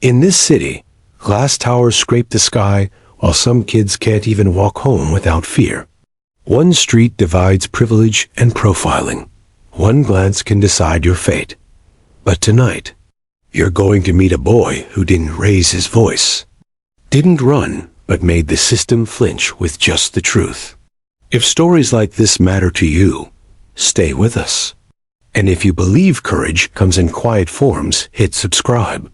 In this city, glass towers scrape the sky while some kids can't even walk home without fear. One street divides privilege and profiling. One glance can decide your fate. But tonight, you're going to meet a boy who didn't raise his voice. Didn't run, but made the system flinch with just the truth. If stories like this matter to you, stay with us. And if you believe courage comes in quiet forms, hit subscribe.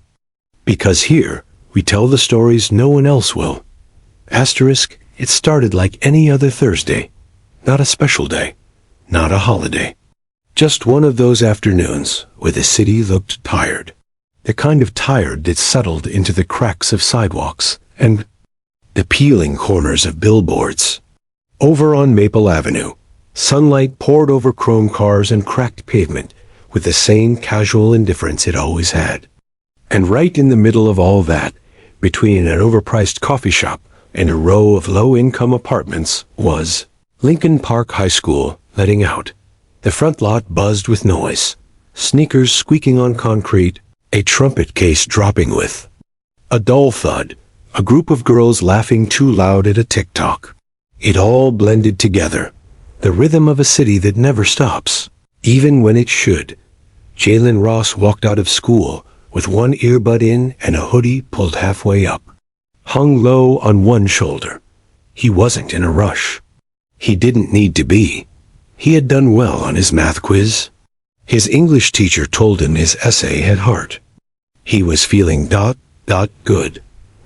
Because here, we tell the stories no one else will. Asterisk, it started like any other Thursday. Not a special day. Not a holiday. Just one of those afternoons where the city looked tired. The kind of tired that settled into the cracks of sidewalks and the peeling corners of billboards. Over on Maple Avenue, sunlight poured over chrome cars and cracked pavement with the same casual indifference it always had. And right in the middle of all that, between an overpriced coffee shop and a row of low-income apartments, was Lincoln Park High School letting out. The front lot buzzed with noise, sneakers squeaking on concrete, a trumpet case dropping with a dull thud, a group of girls laughing too loud at a TikTok. It all blended together, the rhythm of a city that never stops, even when it should. Jalen Ross walked out of school with one earbud in and a hoodie pulled halfway up, hung low on one shoulder. He wasn't in a rush. He didn't need to be. He had done well on his math quiz. His English teacher told him his essay had heart. He was feeling good.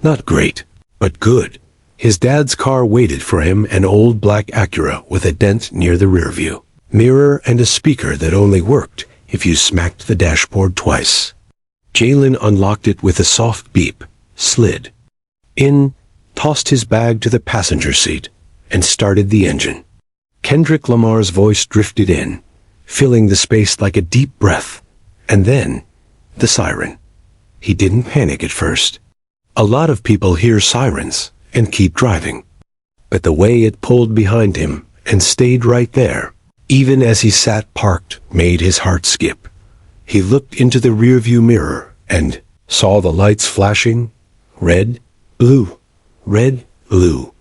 Not great, but good. His dad's car waited for him, an old black Acura with a dent near the rearview mirror and a speaker that only worked if you smacked the dashboard twice. Jalen unlocked it with a soft beep, slid in, tossed his bag to the passenger seat, and started the engine. Kendrick Lamar's voice drifted in, filling the space like a deep breath, and then the siren. He didn't panic at first. A lot of people hear sirens and keep driving. But the way it pulled behind him and stayed right there, even as he sat parked, made his heart skip. He looked into the rearview mirror and saw the lights flashing. Red, blue, red, blue.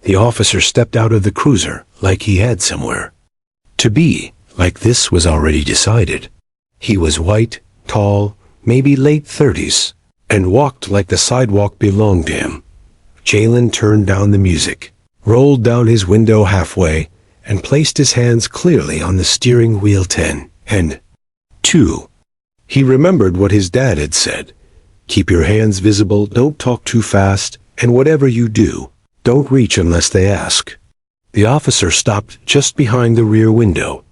The officer stepped out of the cruiser like he had somewhere to be. Like this was already decided. He was white, tall, maybe late 30s, and walked like the sidewalk belonged to him. Jalen turned down the music, rolled down his window halfway, and placed his hands clearly on the steering wheel. 10 and 2. He remembered what his dad had said. Keep your hands visible, don't talk too fast, and whatever you do, don't reach unless they ask. The officer stopped just behind the rear window.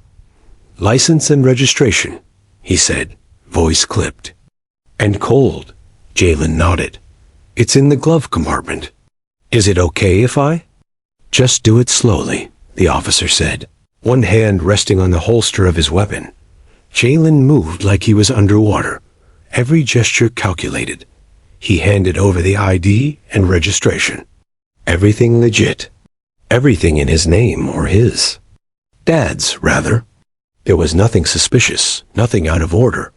License and registration, he said, voice clipped. And cold. Jalen nodded. It's in the glove compartment. Is it okay if I? Just do it slowly, the officer said, one hand resting on the holster of his weapon. Jalen moved like he was underwater, every gesture calculated. He handed over the ID and registration. Everything legit. Everything in his name or his dad's, rather. There was nothing suspicious, nothing out of order.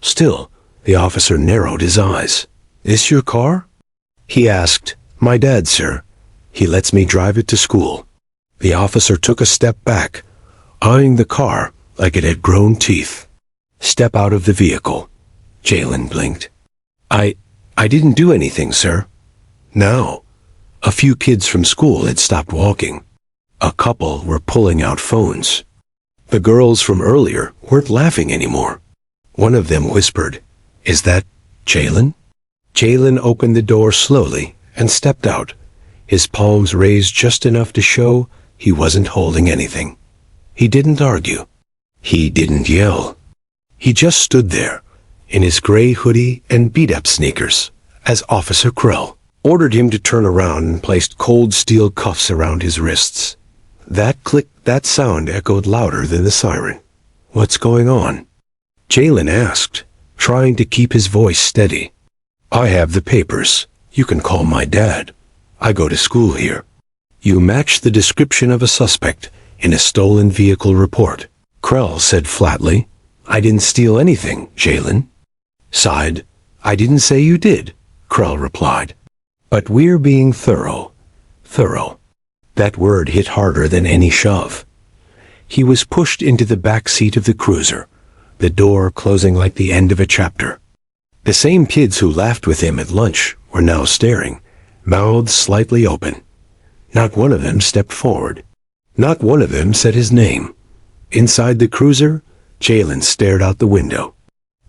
Still, the officer narrowed his eyes. This your car? He asked. My dad, sir. He lets me drive it to school. The officer took a step back, eyeing the car like it had grown teeth. Step out of the vehicle. Jalen blinked. I didn't do anything, sir. Now, a few kids from school had stopped walking. A couple were pulling out phones. The girls from earlier weren't laughing anymore. One of them whispered, Is that Jalen? Jalen opened the door slowly and stepped out, his palms raised just enough to show he wasn't holding anything. He didn't argue. He didn't yell. He just stood there, in his gray hoodie and beat-up sneakers, as Officer Krell ordered him to turn around and placed cold steel cuffs around his wrists. That click, that sound echoed louder than the siren. What's going on? Jalen asked, trying to keep his voice steady. I have the papers. You can call my dad. I go to school here. You match the description of a suspect in a stolen vehicle report. Krell said flatly. I didn't steal anything, Jalen. Sighed. I didn't say you did. Krell replied. "But we're being thorough. Thorough." That word hit harder than any shove. He was pushed into the back seat of the cruiser, the door closing like the end of a chapter. The same kids who laughed with him at lunch were now staring, mouths slightly open. Not one of them stepped forward. Not one of them said his name. Inside the cruiser, Jalen stared out the window.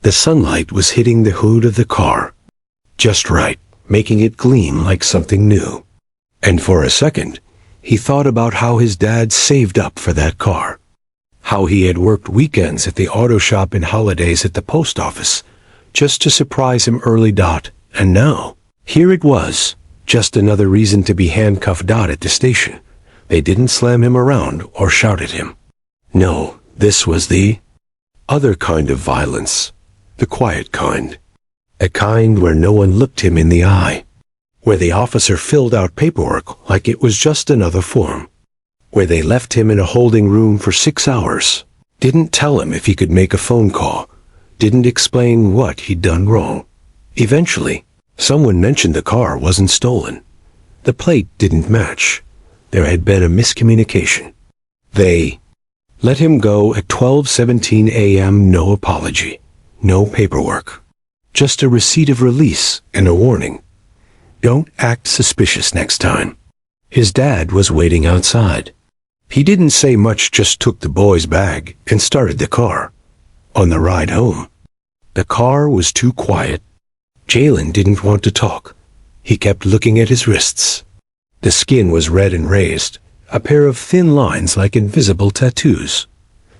The sunlight was hitting the hood of the car, just right, making it gleam like something new. And for a second, he thought about how his dad saved up for that car. How he had worked weekends at the auto shop and holidays at the post office, just to surprise him early. And now, here it was, just another reason to be handcuffed. At the station, they didn't slam him around or shout at him. No, this was the other kind of violence. The quiet kind. A kind where no one looked him in the eye. Where the officer filled out paperwork like it was just another form. Where they left him in a holding room for 6 hours. Didn't tell him if he could make a phone call. Didn't explain what he'd done wrong. Eventually, someone mentioned the car wasn't stolen. The plate didn't match. There had been a miscommunication. They let him go at 12:17 a.m. No apology. No paperwork. Just a receipt of release and a warning. Don't act suspicious next time. His dad was waiting outside. He didn't say much, just took the boy's bag and started the car. On the ride home, the car was too quiet. Jalen didn't want to talk. He kept looking at his wrists. The skin was red and raised, a pair of thin lines like invisible tattoos.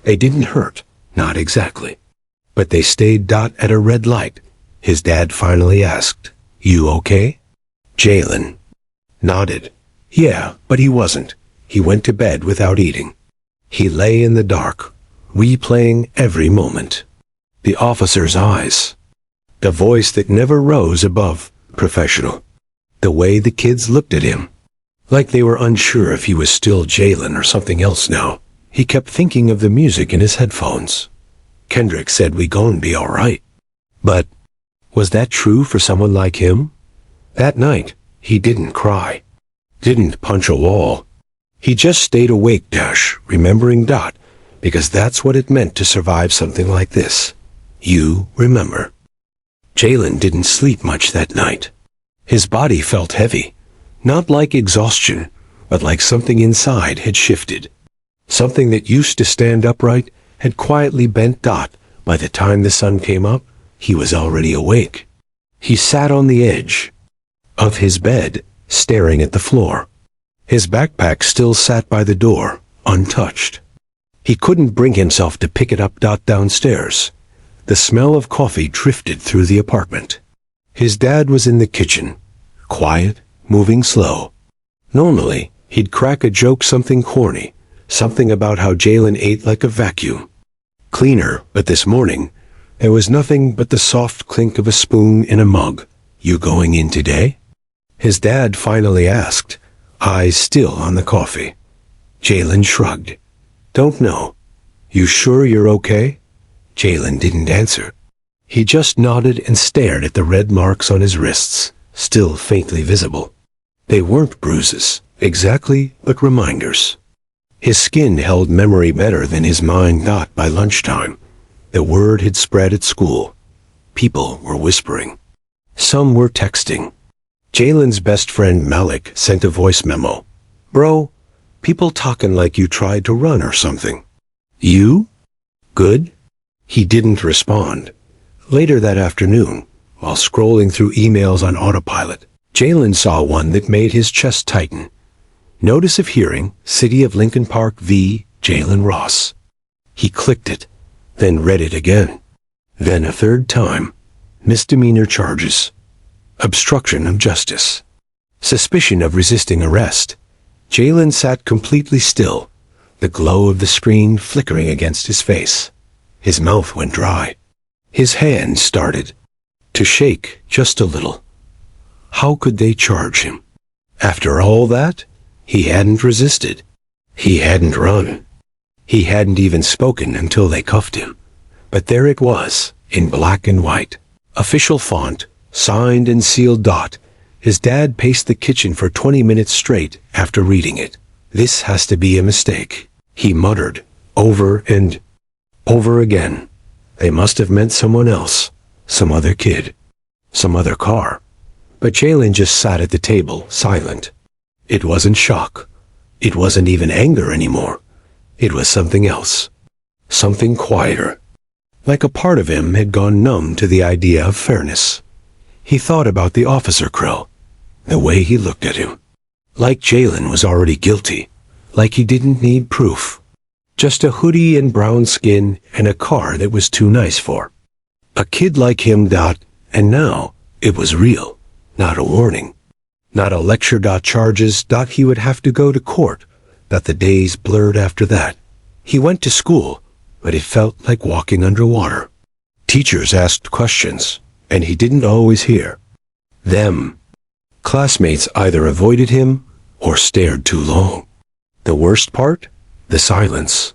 They didn't hurt, not exactly. But they stayed. At a red light, his dad finally asked, "You okay?" Jalen nodded. Yeah, but he wasn't. He went to bed without eating. He lay in the dark, replaying every moment. The officer's eyes. The voice that never rose above professional. The way the kids looked at him. Like they were unsure if he was still Jalen or something else now. He kept thinking of the music in his headphones. Kendrick said we gon' be alright. But was that true for someone like him? That night, he didn't cry. Didn't punch a wall. He just stayed awake, remembering. Because that's what it meant to survive something like this. You remember. Jalen didn't sleep much that night. His body felt heavy. Not like exhaustion, but like something inside had shifted. Something that used to stand upright had quietly bent. By the time the sun came up, he was already awake. He sat on the edge of his bed, staring at the floor. His backpack still sat by the door, untouched. He couldn't bring himself to pick it up. Downstairs, the smell of coffee drifted through the apartment. His dad was in the kitchen, quiet, moving slow. Normally, he'd crack a joke, something corny, something about how Jalen ate like a vacuum cleaner, but this morning, there was nothing but the soft clink of a spoon in a mug. You going in today? His dad finally asked, eyes still on the coffee. Jalen shrugged. Don't know. You sure you're okay? Jalen didn't answer. He just nodded and stared at the red marks on his wrists, still faintly visible. They weren't bruises, exactly, but reminders. His skin held memory better than his mind. By lunchtime, the word had spread at school. People were whispering. Some were texting. Jalen's best friend Malik sent a voice memo. Bro, people talking like you tried to run or something. You? Good? He didn't respond. Later that afternoon, while scrolling through emails on autopilot, Jalen saw one that made his chest tighten. Notice of hearing, City of Lincoln Park v. Jalen Ross. He clicked it, then read it again. Then a third time. Misdemeanor charges. Obstruction of justice. Suspicion of resisting arrest. Jalen sat completely still, the glow of the screen flickering against his face. His mouth went dry. His hands started to shake just a little. How could they charge him? After all that, he hadn't resisted. He hadn't run. He hadn't even spoken until they cuffed him. But there it was, in black and white. Official font, Signed and sealed Dot. His dad paced the kitchen for 20 minutes straight after reading it. This has to be a mistake, he muttered, over and over again. They must have meant someone else, some other kid, some other car. But Jalen just sat at the table, silent. It wasn't shock. It wasn't even anger anymore. It was something else. Something quieter. Like a part of him had gone numb to the idea of fairness. He thought about the officer Krill, the way he looked at him. Like Jalen was already guilty. Like he didn't need proof. Just a hoodie and brown skin and a car that was too nice for a kid like him. And now it was real, not a warning, not a lecture. Charges. He would have to go to court. The days blurred after that. He went to school, but it felt like walking underwater. Teachers asked questions, and he didn't always hear them. Classmates either avoided him or stared too long. The worst part? The silence.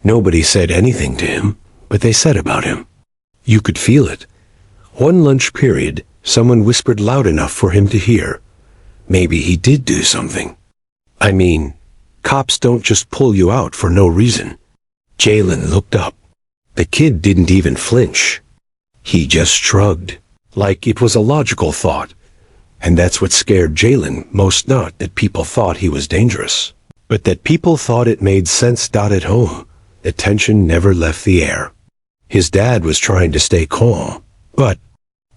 Nobody said anything to him, but they said about him. You could feel it. One lunch period, someone whispered loud enough for him to hear. Maybe he did do something. I mean, cops don't just pull you out for no reason. Jalen looked up. The kid didn't even flinch. He just shrugged, like it was a logical thought. And that's what scared Jalen most, not that people thought he was dangerous, but that people thought it made sense. At home, the tension never left the air. His dad was trying to stay calm, but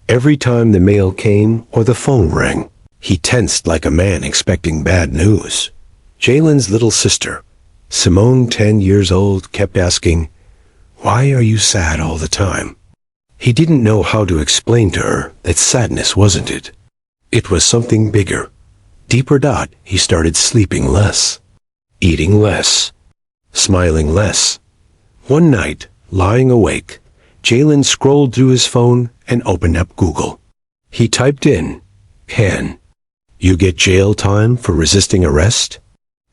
every time the mail came or the phone rang, he tensed like a man expecting bad news. Jalen's little sister, Simone, 10 years old, kept asking, "Why are you sad all the time?" He didn't know how to explain to her that sadness wasn't it. It was something bigger, deeper. He started sleeping less, eating less, smiling less. One night, lying awake, Jalen scrolled through his phone and opened up Google. He typed in, "Can you get jail time for resisting arrest?"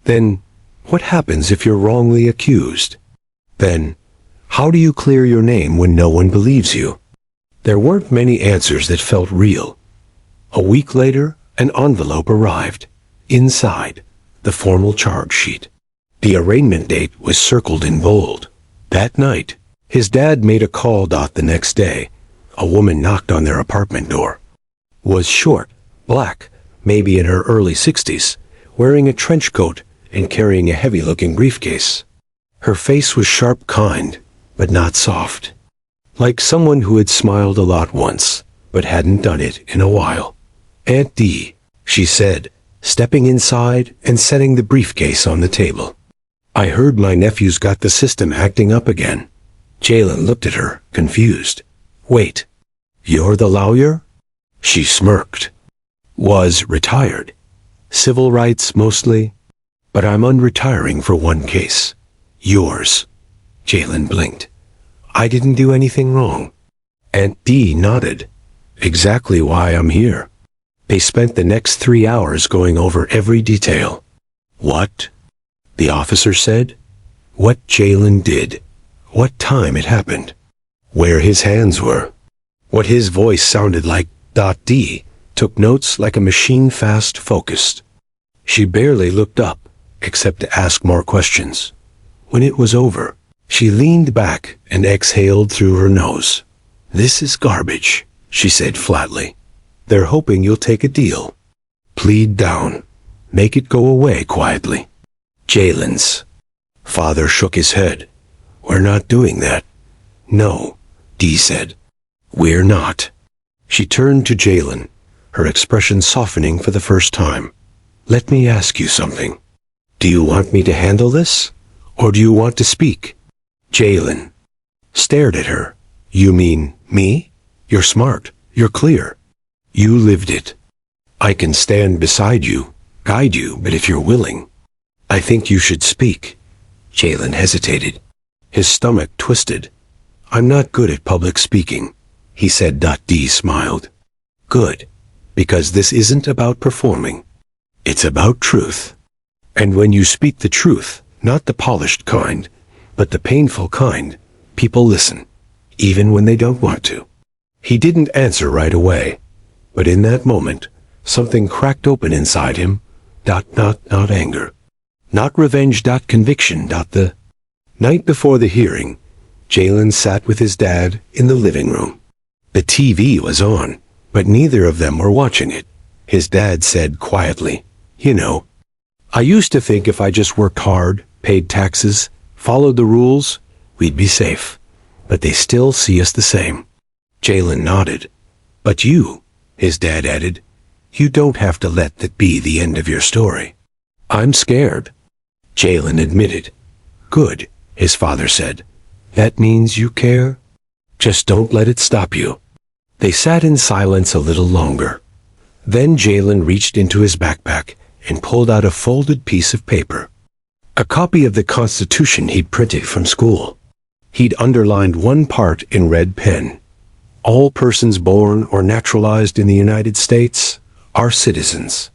Then, what happens if you're wrongly accused? Then, how do you clear your name when no one believes you? There weren't many answers that felt real. A week later, an envelope arrived. Inside, the formal charge sheet. The arraignment date was circled in bold. That night, his dad made a call. The next day, a woman knocked on their apartment door. Was short, black, maybe in her early 60s, wearing a trench coat and carrying a heavy-looking briefcase. Her face was sharp, kind, but not soft. Like someone who had smiled a lot once, but hadn't done it in a while. "Aunt Dee," she said, stepping inside and setting the briefcase on the table. "I heard my nephew's got the system acting up again." Jalen looked at her, confused. "Wait, you're the lawyer?" She smirked. "Was retired. Civil rights mostly. But I'm unretiring for one case. Yours." Jalen blinked. "I didn't do anything wrong." Aunt Dee nodded. "Exactly why I'm here." They spent the next 3 hours going over every detail. What the officer said, what Jalen did, what time it happened, where his hands were, what his voice sounded like. Dee took notes like a machine, fast, focused. She barely looked up, except to ask more questions. When it was over, she leaned back and exhaled through her nose. "This is garbage," she said flatly. "They're hoping you'll take a deal. Plead down. Make it go away quietly." Jalen's father shook his head. "We're not doing that." "No," Dee said. "We're not." She turned to Jalen, her expression softening for the first time. "Let me ask you something. Do you want me to handle this, or do you want to speak?" Jalen stared at her. "You mean me? You're smart. You're clear. You lived it. I can stand beside you, guide you, but if you're willing, I think you should speak." Jalen hesitated. His stomach twisted. "I'm not good at public speaking," he said. Dee smiled. "Good, because this isn't about performing. It's about truth. And when you speak the truth, not the polished kind, but the painful kind, people listen, even when they don't want to." He didn't answer right away. But in that moment, something cracked open inside him. Not anger. Not revenge. Conviction. The night before the hearing, Jalen sat with his dad in the living room. The TV was on, but neither of them were watching it. His dad said quietly, "You know, I used to think if I just worked hard, paid taxes, followed the rules, we'd be safe. But they still see us the same." Jalen nodded. "But you," his dad added, "you don't have to let that be the end of your story." "I'm scared," Jalen admitted. "Good," his father said. "That means you care. Just don't let it stop you." They sat in silence a little longer. Then Jalen reached into his backpack and pulled out a folded piece of paper. A copy of the Constitution he'd printed from school. He'd underlined one part in red pen. "All persons born or naturalized in the United States are citizens."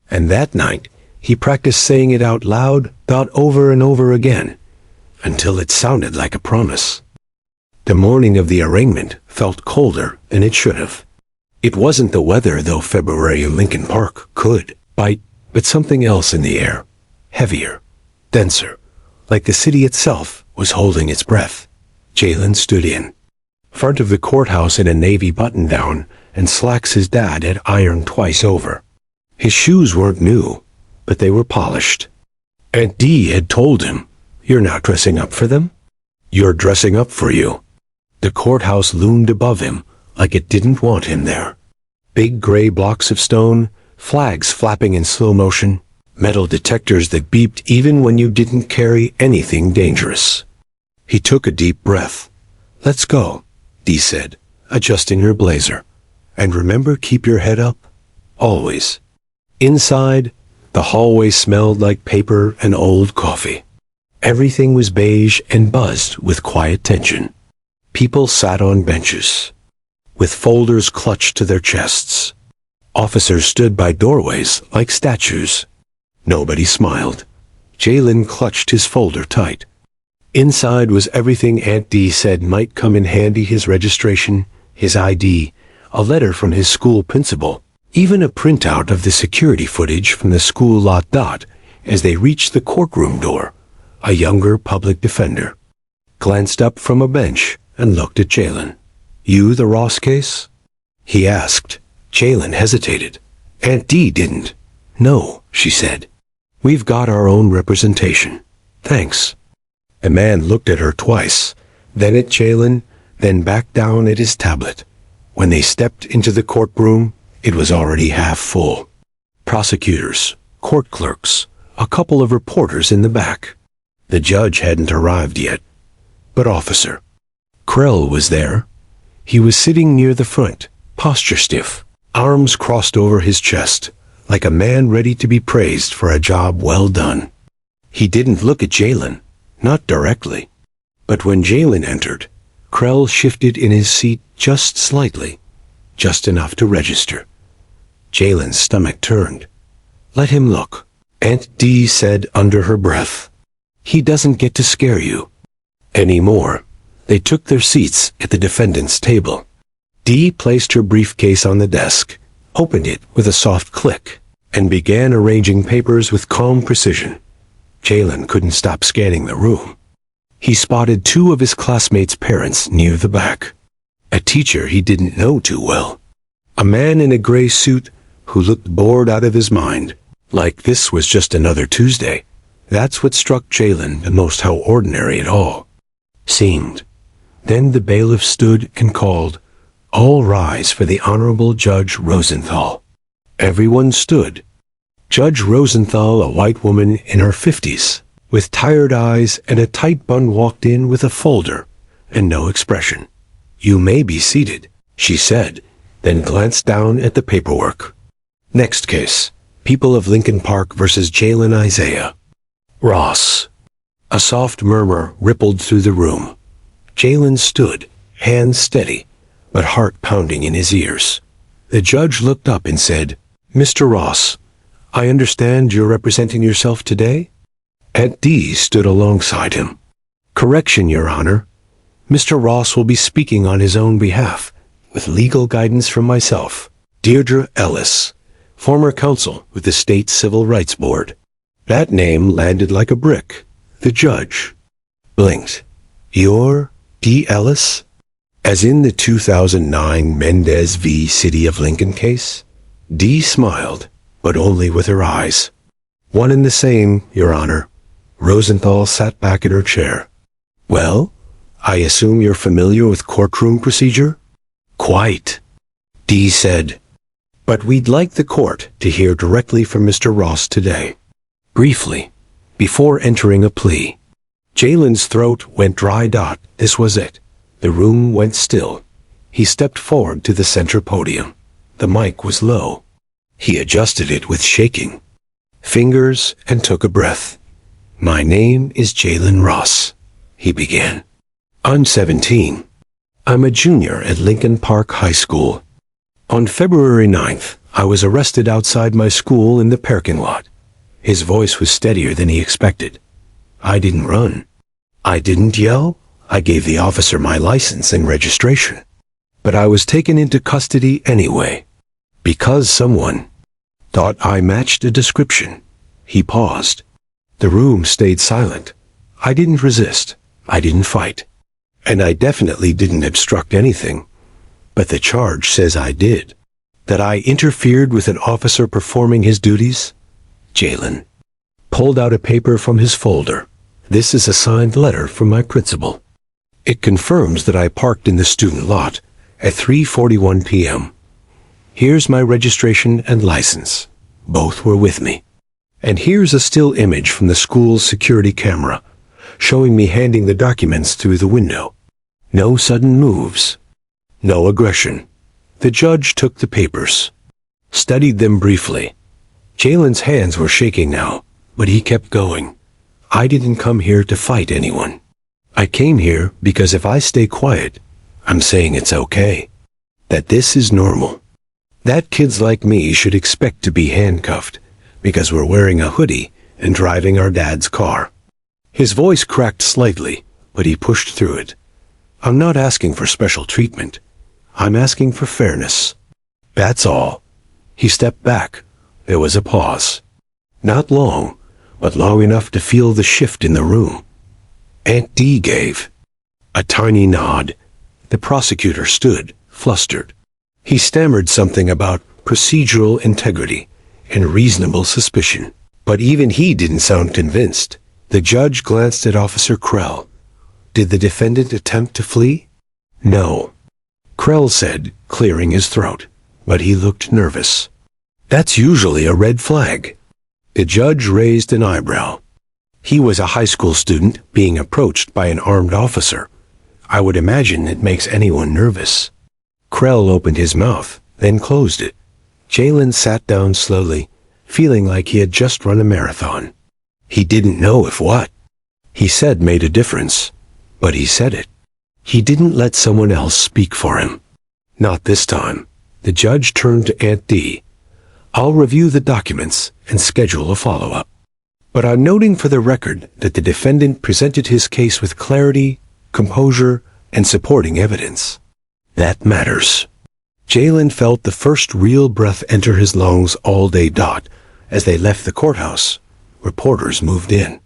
And that night, he practiced saying it out loud, thought over and over again, until it sounded like a promise. The morning of the arraignment felt colder than it should have. It wasn't the weather, though February in Lincoln Park could bite, but something else in the air, heavier, denser, like the city itself was holding its breath. Jalen stood in front of the courthouse in a navy button-down and slacks his dad had ironed twice over. His shoes weren't new, but they were polished. Aunt Dee had told him, "You're not dressing up for them. You're dressing up for you." The courthouse loomed above him like it didn't want him there. Big gray blocks of stone, flags flapping in slow motion, metal detectors that beeped even when you didn't carry anything dangerous. He took a deep breath. "Let's go," Dee said, adjusting her blazer. "And remember, keep your head up. Always." Inside, the hallway smelled like paper and old coffee. Everything was beige and buzzed with quiet tension. People sat on benches, with folders clutched to their chests. Officers stood by doorways like statues. Nobody smiled. Jalen clutched his folder tight. Inside was everything Aunt Dee said might come in handy: his registration, his ID, a letter from his school principal, even a printout of the security footage from the school lot. As they reached the courtroom door, a younger public defender glanced up from a bench and looked at Jalen. "You the Ross case?" he asked. Jalen hesitated. Aunt Dee didn't. "No," she said. "We've got our own representation. Thanks." The man looked at her twice, then at Jalen, then back down at his tablet. When they stepped into the courtroom, it was already half full. Prosecutors, court clerks, a couple of reporters in the back. The judge hadn't arrived yet. But Officer Krell was there. He was sitting near the front, posture stiff, arms crossed over his chest, like a man ready to be praised for a job well done. He didn't look at Jalen, not directly. But when Jalen entered, Krell shifted in his seat just slightly, just enough to register. Jalen's stomach turned. "Let him look," Aunt Dee said under her breath. "He doesn't get to scare you anymore." They took their seats at the defendant's table. Dee placed her briefcase on the desk, opened it with a soft click, and began arranging papers with calm precision. Jalen couldn't stop scanning the room. He spotted two of his classmates' parents near the back. A teacher he didn't know too well. A man in a gray suit who looked bored out of his mind, like this was just another Tuesday. That's what struck Jalen the most, how ordinary it all seemed. Then the bailiff stood and called, "All rise for the Honorable Judge Rosenthal." Everyone stood. Judge Rosenthal, a white woman in her 50s, with tired eyes and a tight bun, walked in with a folder and no expression. "You may be seated," she said, then glanced down at the paperwork. Next case, People of Lincoln Park versus Jalen Isaiah Ross. A soft murmur rippled through the room. Jalen stood, hands steady, but heart pounding in his ears. The judge looked up and said, "Mr. Ross, I understand you're representing yourself today?" Aunt Dee stood alongside him. "Correction, Your Honor. Mr. Ross will be speaking on his own behalf, with legal guidance from myself." Deirdre Ellis, former counsel with the State Civil Rights Board. That name landed like a brick. The judge blinked. You're D. Ellis? As in the 2009 Mendez v. City of Lincoln case? Dee smiled, but only with her eyes. One and the same, Your Honor. Rosenthal sat back in her chair. Well, I assume you're familiar with courtroom procedure? Quite, Dee said. But we'd like the court to hear directly from Mr. Ross today. Briefly, before entering a plea. Jalen's throat went dry. This was it. The room went still. He stepped forward to the center podium. The mic was low. He adjusted it with shaking fingers and took a breath. My name is Jalen Ross, he began. I'm 17. I'm a junior at Lincoln Park High School. On February 9th, I was arrested outside my school in the parking lot. His voice was steadier than he expected. I didn't run. I didn't yell. I gave the officer my license and registration. But I was taken into custody anyway. Because someone thought I matched a description. He paused. The room stayed silent. I didn't resist. I didn't fight. And I definitely didn't obstruct anything. But the charge says I did. That I interfered with an officer performing his duties. Jalen pulled out a paper from his folder. This is a signed letter from my principal. It confirms that I parked in the student lot at 3:41 p.m. Here's my registration and license. Both were with me. And here's a still image from the school's security camera, showing me handing the documents through the window. No sudden moves. No aggression. The judge took the papers, studied them briefly. Jalen's hands were shaking now, but he kept going. I didn't come here to fight anyone. I came here because if I stay quiet, I'm saying it's okay. That this is normal. That kids like me should expect to be handcuffed because we're wearing a hoodie and driving our dad's car. His voice cracked slightly, but he pushed through it. I'm not asking for special treatment. I'm asking for fairness. That's all. He stepped back. There was a pause. Not long, but long enough to feel the shift in the room. Aunt Dee gave a tiny nod. The prosecutor stood, flustered. He stammered something about procedural integrity and reasonable suspicion, but even he didn't sound convinced. The judge glanced at Officer Krell. Did the defendant attempt to flee? No, Krell said, clearing his throat, but he looked nervous. That's usually a red flag. The judge raised an eyebrow. He was a high school student being approached by an armed officer. I would imagine it makes anyone nervous. Krell opened his mouth, then closed it. Jalen sat down slowly, feeling like he had just run a marathon. He didn't know if what he said made a difference, but he said it. He didn't let someone else speak for him. Not this time. The judge turned to Aunt Dee. I'll review the documents and schedule a follow-up. But I'm noting for the record that the defendant presented his case with clarity, composure, and supporting evidence. That matters. Jalen felt the first real breath enter his lungs all day. As they left the courthouse, reporters moved in.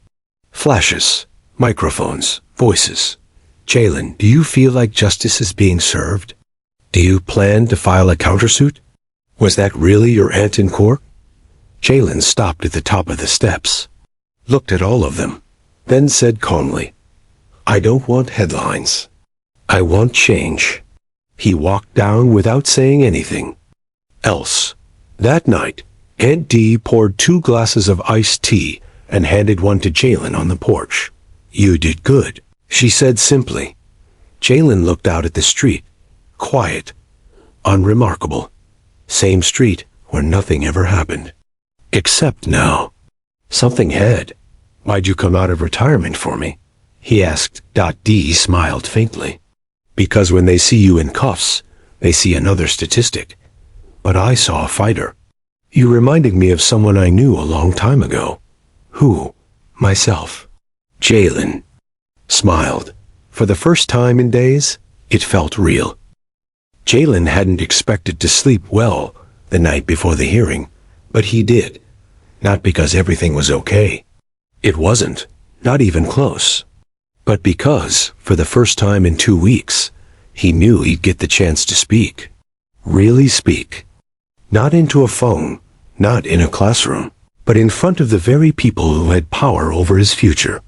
Flashes, microphones, voices. Jalen, do you feel like justice is being served? Do you plan to file a countersuit? Was that really your aunt in court? Jalen stopped at the top of the steps, looked at all of them, then said calmly, I don't want headlines. I want change. He walked down without saying anything else. That night, Aunt Dee poured 2 glasses of iced tea and handed one to Jalen on the porch. You did good, she said simply. Jalen looked out at the street. Quiet. Unremarkable. Same street where nothing ever happened. Except now. Something had. Why'd you come out of retirement for me? He asked. Dee smiled faintly. Because when they see you in cuffs, they see another statistic. But I saw a fighter. You reminded me of someone I knew a long time ago. Who? Myself. Jalen smiled. For the first time in days, it felt real. Jalen hadn't expected to sleep well the night before the hearing, but he did. Not because everything was okay. It wasn't, not even close. But because, for the first time in 2 weeks, he knew he'd get the chance to speak. Really speak. Not into a phone, not in a classroom, but in front of the very people who had power over his future.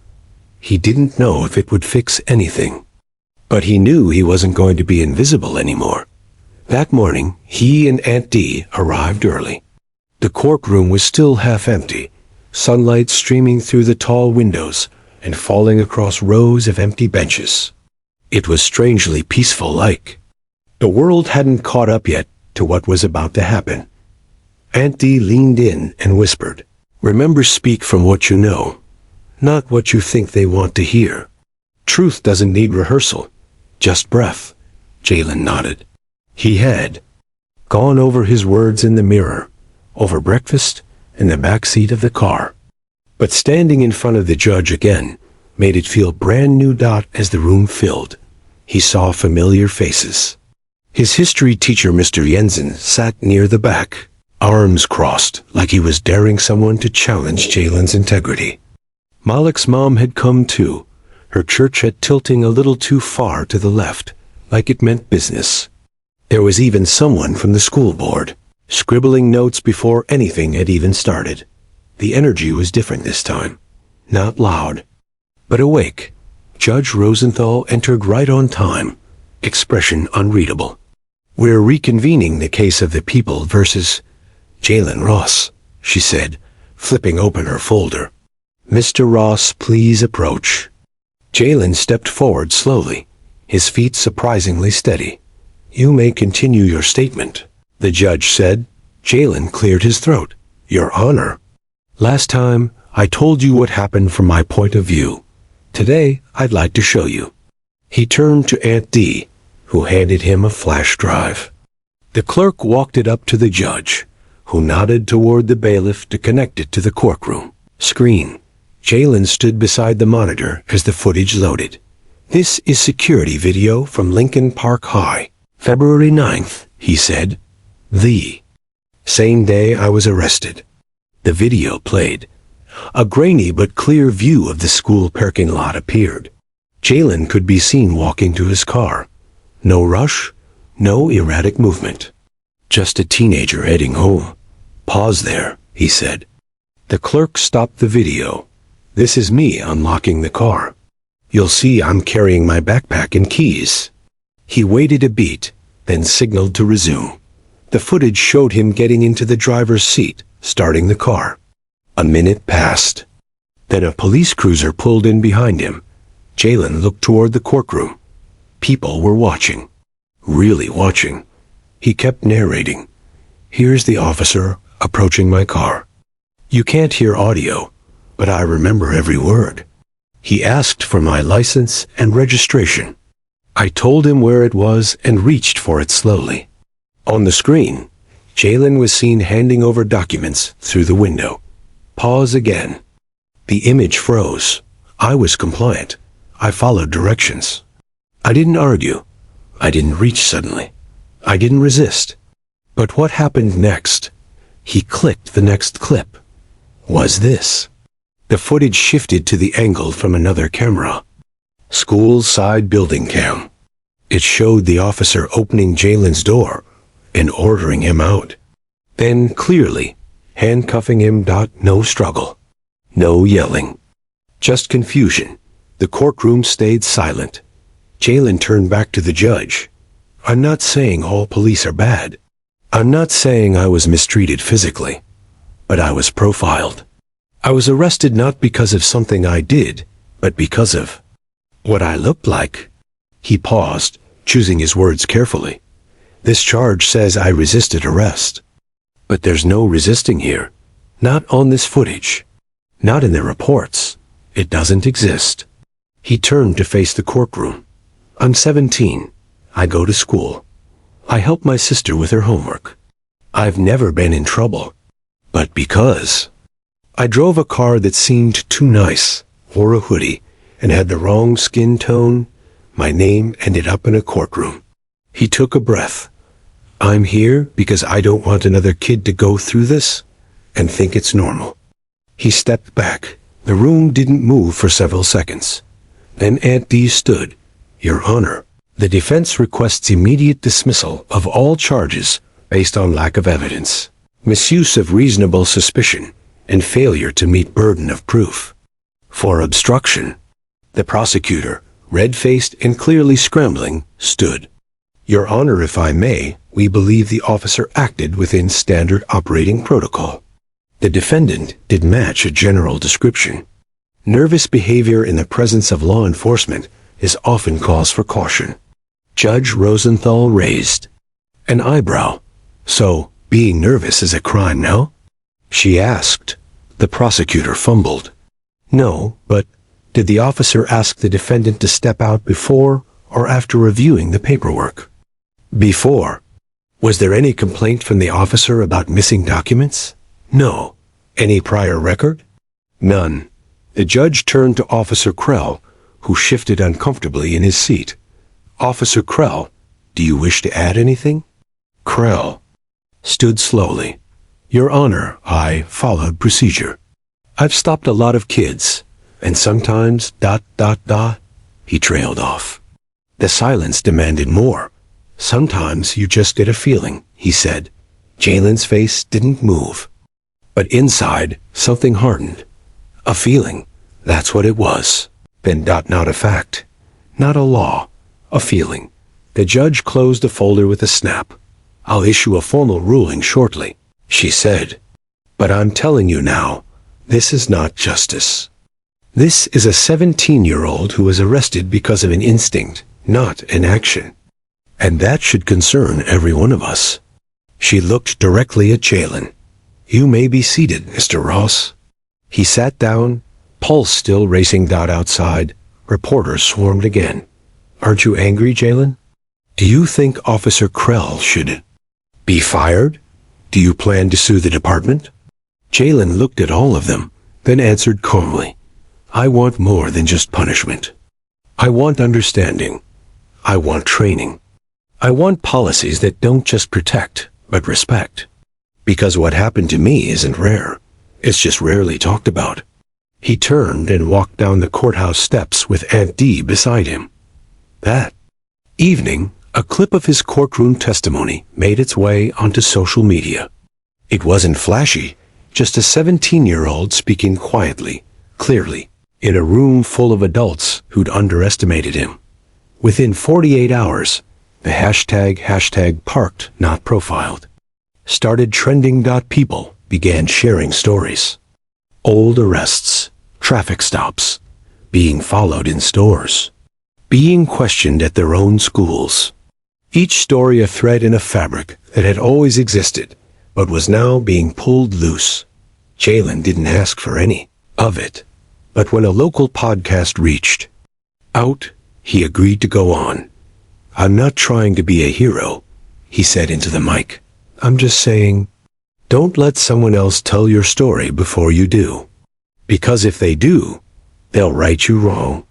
He didn't know if it would fix anything. But he knew he wasn't going to be invisible anymore. That morning, he and Aunt Dee arrived early. The courtroom was still half empty, sunlight streaming through the tall windows and falling across rows of empty benches. It was strangely peaceful-like. The world hadn't caught up yet to what was about to happen. Aunt Dee leaned in and whispered, "Remember, speak from what you know, not what you think they want to hear. Truth doesn't need rehearsal, just breath." Jalen nodded. He had gone over his words in the mirror, over breakfast, in the back seat of the car. But standing in front of the judge again made it feel brand new. As the room filled, he saw familiar faces. His history teacher, Mr. Jensen, sat near the back, arms crossed like he was daring someone to challenge Jalen's integrity. Malik's mom had come too, her church hat tilting a little too far to the left, like it meant business. There was even someone from the school board, scribbling notes before anything had even started. The energy was different this time. Not loud, but awake. Judge Rosenthal entered right on time, expression unreadable. "We're reconvening the case of the people versus Jalen Ross," she said, flipping open her folder. "Mr. Ross, please approach." Jalen stepped forward slowly, his feet surprisingly steady. "You may continue your statement," the judge said. Jalen cleared his throat. "Your Honor, last time I told you what happened from my point of view. Today I'd like to show you." He turned to Aunt Dee, who handed him a flash drive. The clerk walked it up to the judge, who nodded toward the bailiff to connect it to the courtroom screen. Jalen stood beside the monitor as the footage loaded. "This is security video from Lincoln Park High, February 9th, he said. "The same day I was arrested." The video played. A grainy but clear view of the school parking lot appeared. Jalen could be seen walking to his car. No rush, no erratic movement. "Just a teenager heading home. Pause there," he said. The clerk stopped the video. "This is me unlocking the car. You'll see I'm carrying my backpack and keys." He waited a beat, then signaled to resume. The footage showed him getting into the driver's seat, starting the car. A minute passed. Then a police cruiser pulled in behind him. Jalen looked toward the courtroom. People were watching. Really watching. He kept narrating. "Here's the officer approaching my car. You can't hear audio, but I remember every word. He asked for my license and registration. I told him where it was and reached for it slowly." On the screen, Jalen was seen handing over documents through the window. Pause again. The image froze. I was compliant. I followed directions. I didn't argue. I didn't reach suddenly. I didn't resist. But what happened next? He clicked the next clip. Was this? The footage shifted to the angle from another camera. School side building cam. It showed the officer opening Jalen's door and ordering him out. Then, clearly, handcuffing him. No struggle. No yelling. Just confusion. The courtroom stayed silent. Jalen turned back to the judge. "I'm not saying all police are bad. I'm not saying I was mistreated physically. But I was profiled. I was arrested not because of something I did, but because of what I looked like." He paused, choosing his words carefully. "This charge says I resisted arrest. But there's no resisting here. Not on this footage. Not in the reports. It doesn't exist." He turned to face the courtroom. "I'm 17. I go to school. I help my sister with her homework. I've never been in trouble. But because I drove a car that seemed too nice, wore a hoodie, and had the wrong skin tone, my name ended up in a courtroom." He took a breath. I'm here because I don't want another kid to go through this and think it's normal. He stepped back. The room didn't move for several seconds. Then Aunt Dee stood. Your Honor, the defense requests immediate dismissal of all charges based on lack of evidence, misuse of reasonable suspicion, and failure to meet burden of proof. For obstruction, the prosecutor, red-faced and clearly scrambling, stood. Your Honor, if I may, we believe the officer acted within standard operating protocol. The defendant did match a general description. Nervous behavior in the presence of law enforcement is often cause for caution. Judge Rosenthal raised an eyebrow. So, being nervous is a crime, no? She asked. The prosecutor fumbled. No, but did the officer ask the defendant to step out before or after reviewing the paperwork? Before. Was there any complaint from the officer about missing documents? No. Any prior record? None. The judge turned to Officer Krell, who shifted uncomfortably in his seat. Officer Krell, do you wish to add anything? Krell stood slowly. Your Honor, I followed procedure. I've stopped a lot of kids, and sometimes ... He trailed off. The silence demanded more. Sometimes you just get a feeling, he said. Jalen's face didn't move. But inside, something hardened. A feeling. That's what it was. Then ... not a fact. Not a law. A feeling. The judge closed the folder with a snap. I'll issue a formal ruling shortly, she said. But I'm telling you now, this is not justice. This is a 17-year-old who was arrested because of an instinct, not an action. And that should concern every one of us. She looked directly at Jalen. You may be seated, Mr. Ross. He sat down, pulse still racing. Outside, reporters swarmed again. Aren't you angry, Jalen? Do you think Officer Krell should be fired? Do you plan to sue the department? Jalen looked at all of them, then answered calmly. I want more than just punishment. I want understanding. I want training. I want policies that don't just protect, but respect. Because what happened to me isn't rare. It's just rarely talked about. He turned and walked down the courthouse steps with Aunt Dee beside him. That evening, a clip of his courtroom testimony made its way onto social media. It wasn't flashy, just a 17-year-old speaking quietly, clearly, in a room full of adults who'd underestimated him. Within 48 hours, the hashtag parked not profiled started trending. People began sharing stories. Old arrests, traffic stops, being followed in stores, being questioned at their own schools. Each story a thread in a fabric that had always existed, but was now being pulled loose. Jalen didn't ask for any of it, but when a local podcast reached out, he agreed to go on. I'm not trying to be a hero, he said into the mic. I'm just saying, don't let someone else tell your story before you do. Because if they do, they'll right you wrong.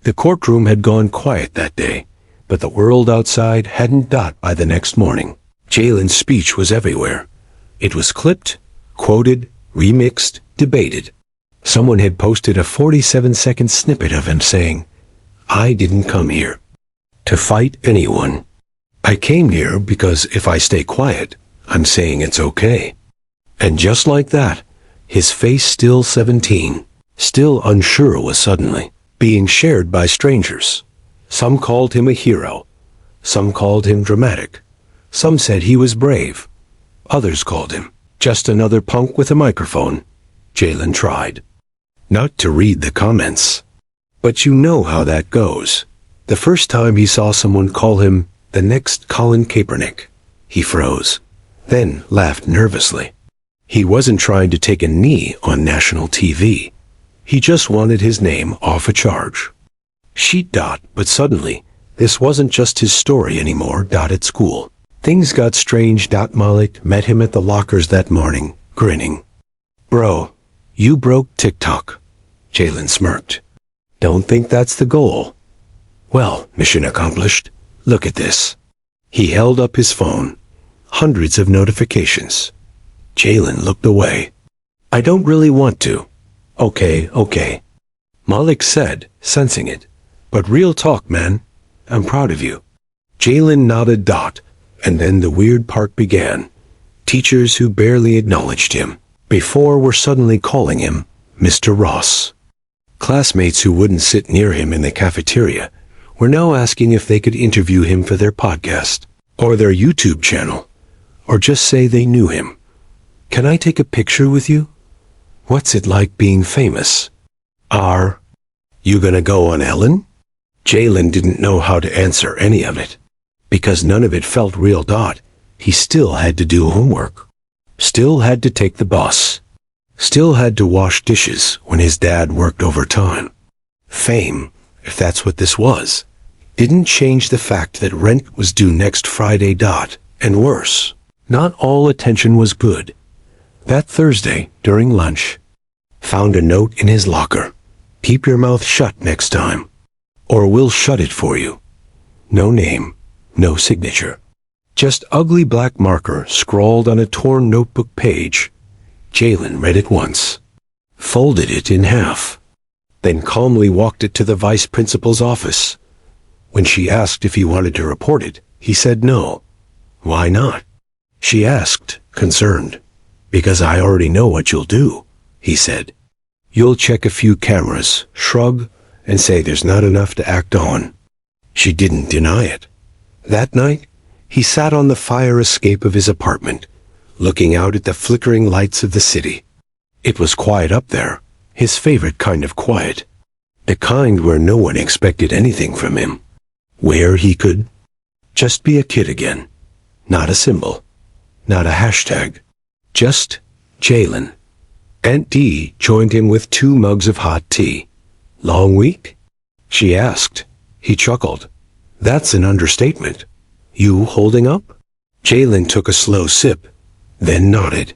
The courtroom had gone quiet that day, but the world outside hadn't. By the next morning, Jalen's speech was everywhere. It was clipped, quoted, remixed, debated. Someone had posted a 47-second snippet of him saying, I didn't come here to fight anyone. I came here because if I stay quiet, I'm saying it's okay. And just like that, his face, still 17, still unsure, was suddenly being shared by strangers. Some called him a hero. Some called him dramatic. Some said he was brave. Others called him just another punk with a microphone. Jalen tried not to read the comments. But you know how that goes. The first time he saw someone call him the next Colin Kaepernick, he froze, then laughed nervously. He wasn't trying to take a knee on national TV. He just wanted his name off a charge. But suddenly, this wasn't just his story anymore. At school, things got strange. Malik met him at the lockers that morning, grinning. Bro, you broke TikTok. Jalen smirked. Don't think that's the goal. Well, mission accomplished. Look at this. He held up his phone. hundreds of notifications. Jalen looked away. I don't really want to. Okay. Malik said, sensing it. But real talk, man. I'm proud of you. Jalen nodded. And then the weird part began. Teachers who barely acknowledged him before were suddenly calling him Mr. Ross. Classmates who wouldn't sit near him in the cafeteria were now asking if they could interview him for their podcast, or their YouTube channel, or just say they knew him. Can I take a picture with you? What's it like being famous? Are you gonna go on Ellen? Jalen didn't know how to answer any of it. Because none of it felt real. He still had to do homework. Still had to take the bus. Still had to wash dishes when his dad worked overtime. Fame, if that's what this was, didn't change the fact that rent was due next Friday. And worse, not all attention was good. That Thursday, during lunch, found a note in his locker. Keep your mouth shut next time, or we'll shut it for you. No name, no signature. Just ugly black marker scrawled on a torn notebook page. Jalen read it once, folded it in half, then calmly walked it to the vice principal's office. When she asked if he wanted to report it, he said no. Why not? She asked, concerned. Because I already know what you'll do, he said. You'll check a few cameras, shrug, and say there's not enough to act on. She didn't deny it. That night, he sat on the fire escape of his apartment, looking out at the flickering lights of the city. It was quiet up there, his favorite kind of quiet. The kind where no one expected anything from him. Where he could just be a kid again. Not a symbol. Not a hashtag. Just Jalen. Aunt Dee joined him with 2 mugs of hot tea. Long week? She asked. He chuckled. That's an understatement. You holding up? Jalen took a slow sip, then nodded.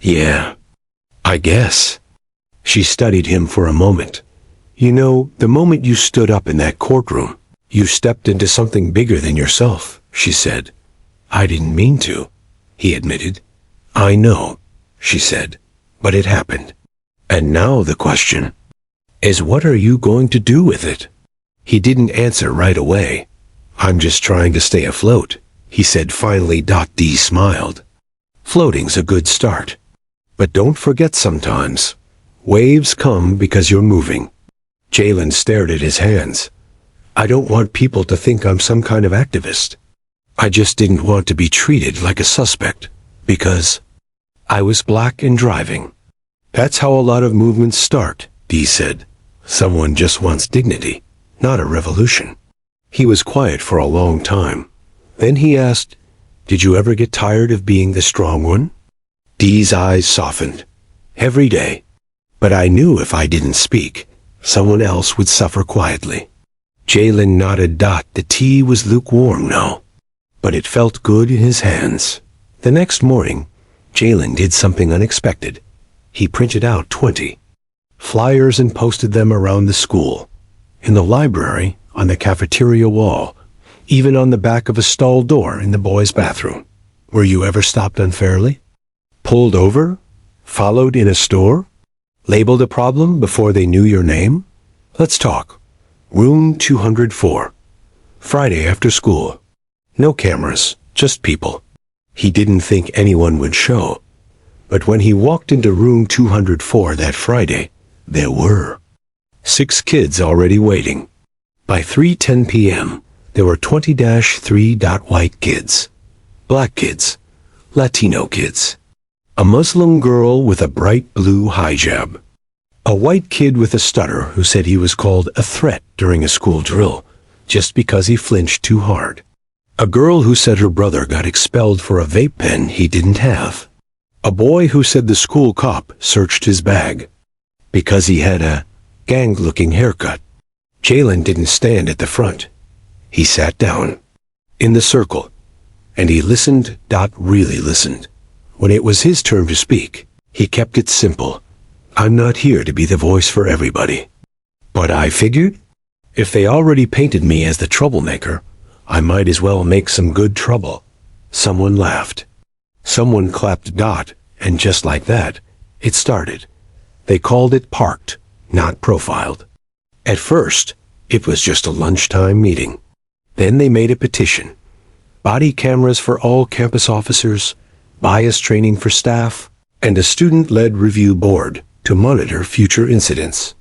Yeah, I guess. She studied him for a moment. You know, the moment you stood up in that courtroom, you stepped into something bigger than yourself, she said. I didn't mean to, he admitted. I know, she said, but it happened. And now the question is, what are you going to do with it? He didn't answer right away. I'm just trying to stay afloat, he said finally. Dee smiled. Floating's a good start. But don't forget sometimes, waves come because you're moving. Jalen stared at his hands. I don't want people to think I'm some kind of activist. I just didn't want to be treated like a suspect, because I was black and driving. That's how a lot of movements start, Dee said. Someone just wants dignity, not a revolution. He was quiet for a long time. Then he asked, did you ever get tired of being the strong one? Dee's eyes softened. Every day. But I knew if I didn't speak, someone else would suffer quietly. Jalen nodded. The tea was lukewarm now, but it felt good in his hands. The next morning, Jalen did something unexpected. He printed out 20 flyers and posted them around the school, in the library, on the cafeteria wall, even on the back of a stall door in the boys' bathroom. Were you ever stopped unfairly? Pulled over? Followed in a store? Labeled a problem before they knew your name? Let's talk. Room 204. Friday after school. No cameras, just people. He didn't think anyone would show. But when he walked into room 204 that Friday, there were 6 kids already waiting. By 3:10 p.m., there were 20-3 white kids, black kids, Latino kids, a Muslim girl with a bright blue hijab, a white kid with a stutter who said he was called a threat during a school drill just because he flinched too hard, a girl who said her brother got expelled for a vape pen he didn't have, a boy who said the school cop searched his bag because he had a gang-looking haircut. Jalen didn't stand at the front. He sat down, in the circle, and he listened. Really listened. When it was his turn to speak, he kept it simple. I'm not here to be the voice for everybody. But I figured, if they already painted me as the troublemaker, I might as well make some good trouble. Someone laughed. Someone clapped Dot, and just like that, it started. They called it parked, not profiled. At first, it was just a lunchtime meeting. Then they made a petition. Body cameras for all campus officers, bias training for staff, and a student-led review board to monitor future incidents.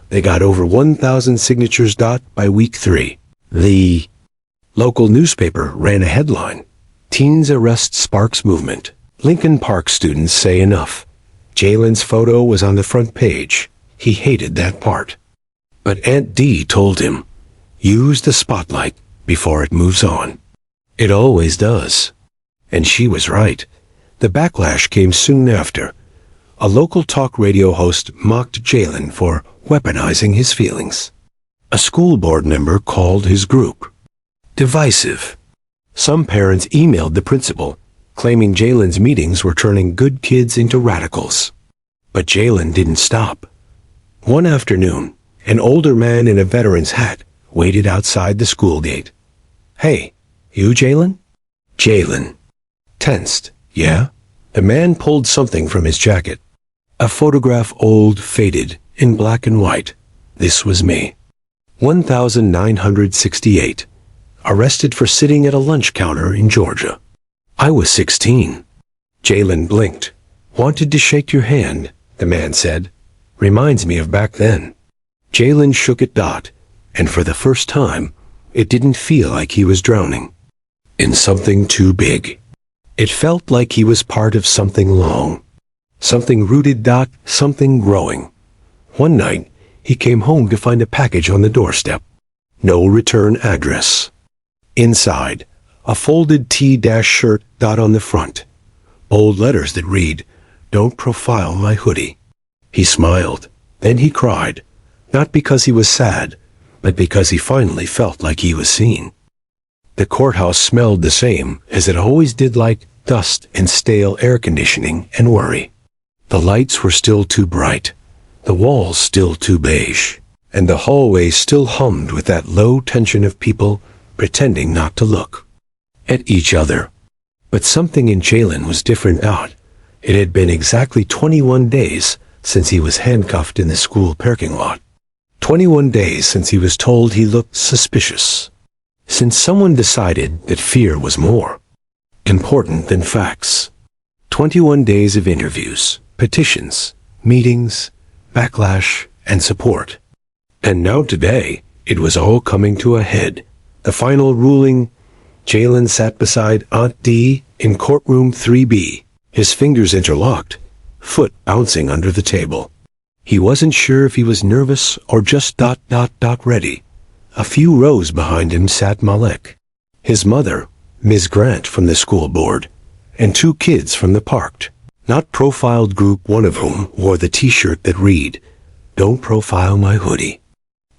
They got over 1,000 signatures. By week 3. The local newspaper ran a headline: Teens arrest sparks movement. Lincoln Park students say enough. Jalen's photo was on the front page. He hated that part. But Aunt Dee told him, use the spotlight before it moves on. It always does. And she was right. The backlash came soon after. A local talk radio host mocked Jalen for weaponizing his feelings. A school board member called his group divisive. Some parents emailed the principal, claiming Jalen's meetings were turning good kids into radicals. But Jalen didn't stop. One afternoon, an older man in a veteran's hat waited outside the school gate. Hey, you Jalen? Jalen tensed. Yeah? The man pulled something from his jacket. A photograph, old, faded, in black and white. This was me. 1968. Arrested for sitting at a lunch counter in Georgia. I was 16. Jalen blinked. Wanted to shake your hand, the man said. Reminds me of back then. Jalen shook it. And for the first time, it didn't feel like he was drowning in something too big. It felt like he was part of something long, something rooted. Something growing. One night, he came home to find a package on the doorstep. No return address. Inside, a folded T-shirt. On the front, bold letters that read, "Don't profile my hoodie." He smiled. Then he cried, not because he was sad, but because he finally felt like he was seen. The courthouse smelled the same as it always did, like dust and stale air conditioning and worry. The lights were still too bright, the walls still too beige, and the hallway still hummed with that low tension of people pretending not to look at each other. But something in Jalen was different. It had been exactly 21 days since he was handcuffed in the school parking lot. 21 days since he was told he looked suspicious. Since someone decided that fear was more important than facts. 21 days of interviews, petitions, meetings, backlash, and support. And now today, it was all coming to a head. The final ruling. Jalen sat beside Aunt Dee in courtroom 3B, his fingers interlocked, foot bouncing under the table. He wasn't sure if he was nervous or just ready. A few rows behind him sat Malek, his mother, Ms. Grant from the school board, and 2 kids from the parked, not profiled group, one of whom wore the T-shirt that read, "Don't profile my hoodie."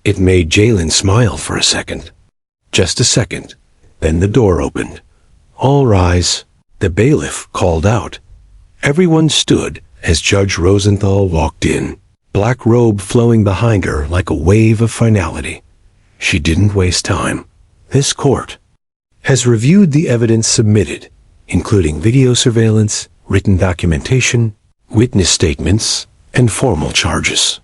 It made Jalen smile for a second. Just a second. Then the door opened. All rise. The bailiff called out. Everyone stood as Judge Rosenthal walked in, black robe flowing behind her like a wave of finality. She didn't waste time. This court has reviewed the evidence submitted, including video surveillance, written documentation, witness statements, and formal charges.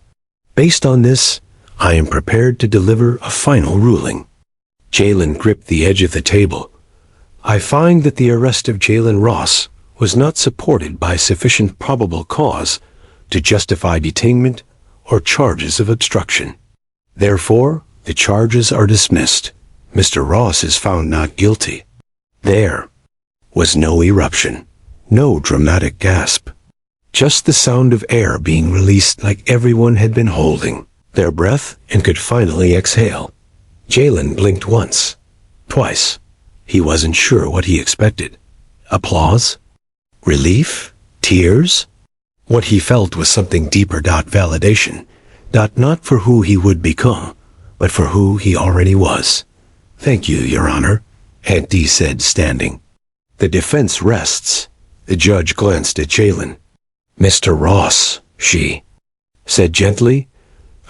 Based on this, I am prepared to deliver a final ruling. Jalen gripped the edge of the table. I find that the arrest of Jalen Ross was not supported by sufficient probable cause to justify detainment or charges of obstruction. Therefore, the charges are dismissed. Mr. Ross is found not guilty. There was no eruption, no dramatic gasp, just the sound of air being released like everyone had been holding their breath and could finally exhale. Jalen blinked once, twice. He wasn't sure what he expected. Applause? Relief? Tears? What he felt was something deeper. Validation. Not for who he would become, but for who he already was. Thank you, Your Honor, Aunt Dee said, standing. The defense rests. The judge glanced at Jalen. Mr. Ross, she said gently,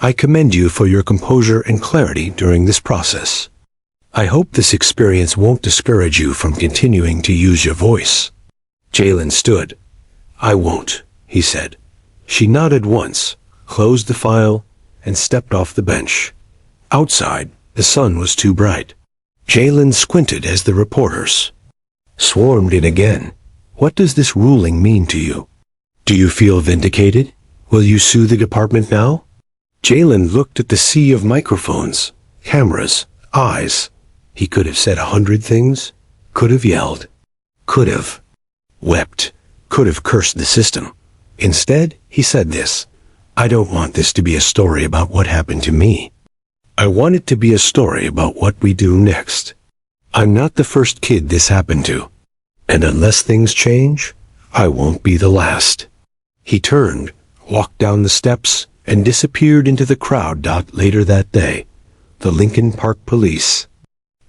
I commend you for your composure and clarity during this process. I hope this experience won't discourage you from continuing to use your voice. Jalen stood. I won't, he said. She nodded once, closed the file, and stepped off the bench. Outside, the sun was too bright. Jalen squinted as the reporters swarmed in again. What does this ruling mean to you? Do you feel vindicated? Will you sue the department now? Jalen looked at the sea of microphones, cameras, eyes. He could have said 100 things, could have yelled, could have wept, could have cursed the system. Instead, he said this: I don't want this to be a story about what happened to me. I want it to be a story about what we do next. I'm not the first kid this happened to, and unless things change, I won't be the last. He turned, walked down the steps, and disappeared into the crowd. Later that day, the Lincoln Park Police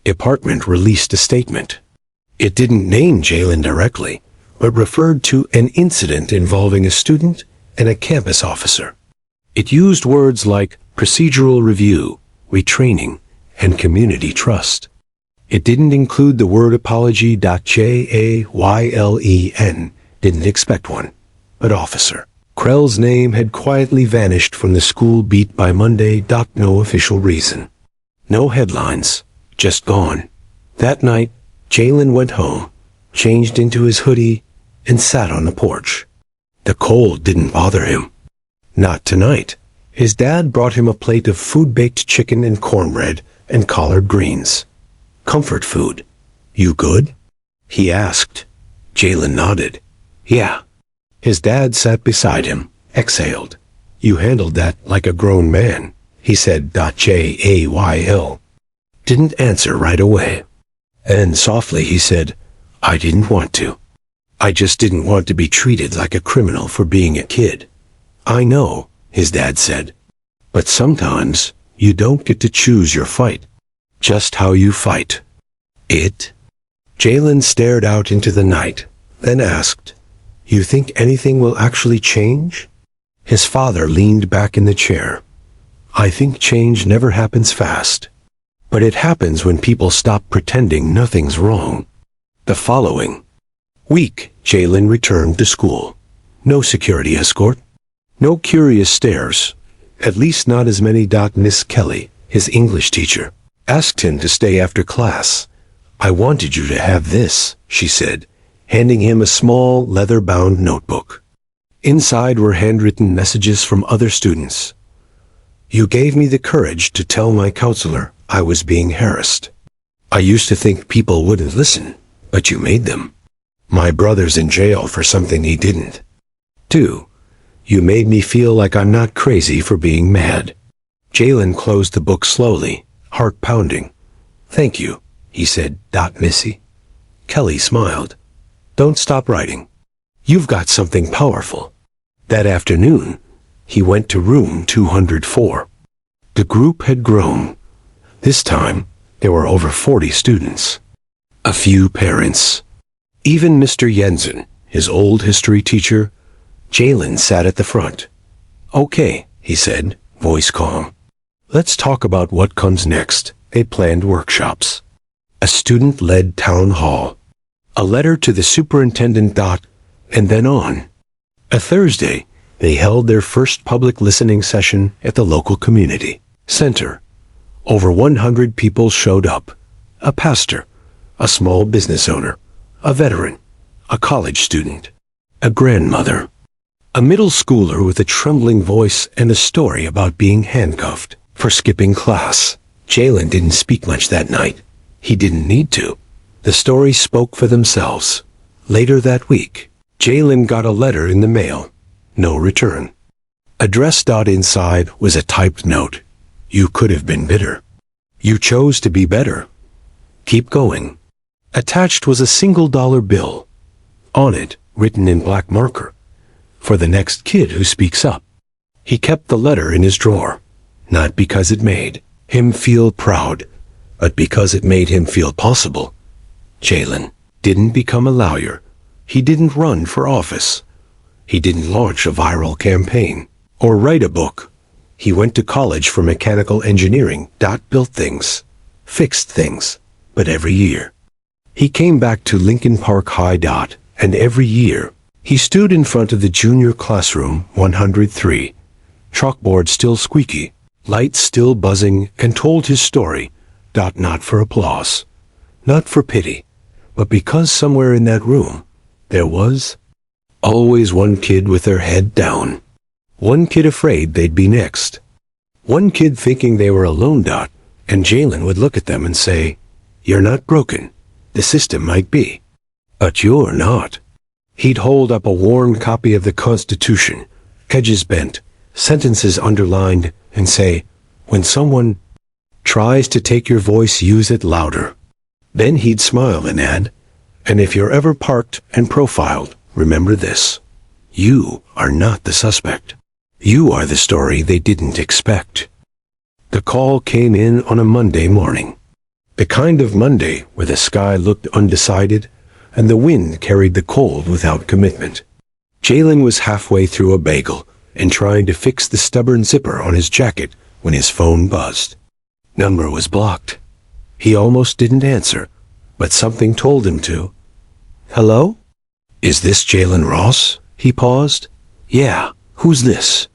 Department released a statement. It didn't name Jalen directly, but referred to an incident involving a student and a campus officer. It used words like procedural review, retraining, and community trust. It didn't include the word apology. Jaylen didn't expect one, but Officer Krell's name had quietly vanished from the school beat by Monday. No official reason. No headlines, just gone. That night, Jalen went home, changed into his hoodie, and sat on the porch. The cold didn't bother him. Not tonight. His dad brought him a plate of food-baked chicken and cornbread and collard greens. Comfort food. You good? He asked. Jalen nodded. Yeah. His dad sat beside him, exhaled. You handled that like a grown man, he said. Jayl didn't answer right away. And softly he said, I didn't want to. I just didn't want to be treated like a criminal for being a kid. I know, his dad said. But sometimes, you don't get to choose your fight. Just how you fight it. Jalen stared out into the night, then asked, You think anything will actually change? His father leaned back in the chair. I think change never happens fast. But it happens when people stop pretending nothing's wrong. The following week, Jalen returned to school. No security escort. No curious stares. At least not as many. Miss Kelly, his English teacher, asked him to stay after class. I wanted you to have this, she said, handing him a small, leather-bound notebook. Inside were handwritten messages from other students. You gave me the courage to tell my counselor I was being harassed. I used to think people wouldn't listen, but you made them. My brother's in jail for something he didn't. 2. You made me feel like I'm not crazy for being mad. Jalen closed the book slowly, heart pounding. Thank you, he said. Missy. Kelly smiled. Don't stop writing. You've got something powerful. That afternoon, he went to room 204. The group had grown. This time, there were over 40 students. A few parents. Even Mr. Jensen, his old history teacher. Jalen sat at the front. Okay, he said, voice calm. Let's talk about what comes next. They planned workshops. A student-led town hall. A letter to the superintendent. And then on. A Thursday, they held their first public listening session at the local community center. Over 100 people showed up. A pastor, a small business owner, a veteran, a college student, a grandmother, a middle schooler with a trembling voice and a story about being handcuffed for skipping class. Jalen didn't speak much that night. He didn't need to. The stories spoke for themselves. Later that week, Jalen got a letter in the mail. No return. Addressed. Inside was a typed note. You could have been bitter. You chose to be better. Keep going. Attached was a $1 bill. On it, written in black marker, for the next kid who speaks up. He kept the letter in his drawer, not because it made him feel proud, but because it made him feel possible. Jalen didn't become a lawyer. He didn't run for office. He didn't launch a viral campaign or write a book. He went to college for mechanical engineering. Built things, fixed things, but every year he came back to Lincoln Park High. And every year, he stood in front of the junior classroom 103, chalkboard still squeaky, lights still buzzing, and told his story, not for applause, not for pity, but because somewhere in that room, there was always one kid with their head down. One kid afraid they'd be next. One kid thinking they were alone. And Jalen would look at them and say, "You're not broken. The system might be, but you're not." He'd hold up a worn copy of the Constitution, edges bent, sentences underlined, and say, "When someone tries to take your voice, use it louder." Then he'd smile and add, "And if you're ever parked and profiled, remember this. You are not the suspect. You are the story they didn't expect." The call came in on a Monday morning. The kind of Monday where the sky looked undecided and the wind carried the cold without commitment. Jalen was halfway through a bagel and trying to fix the stubborn zipper on his jacket when his phone buzzed. Number was blocked. He almost didn't answer, but something told him to. "Hello? Is this Jalen Ross?" He paused. "Yeah, who's this?"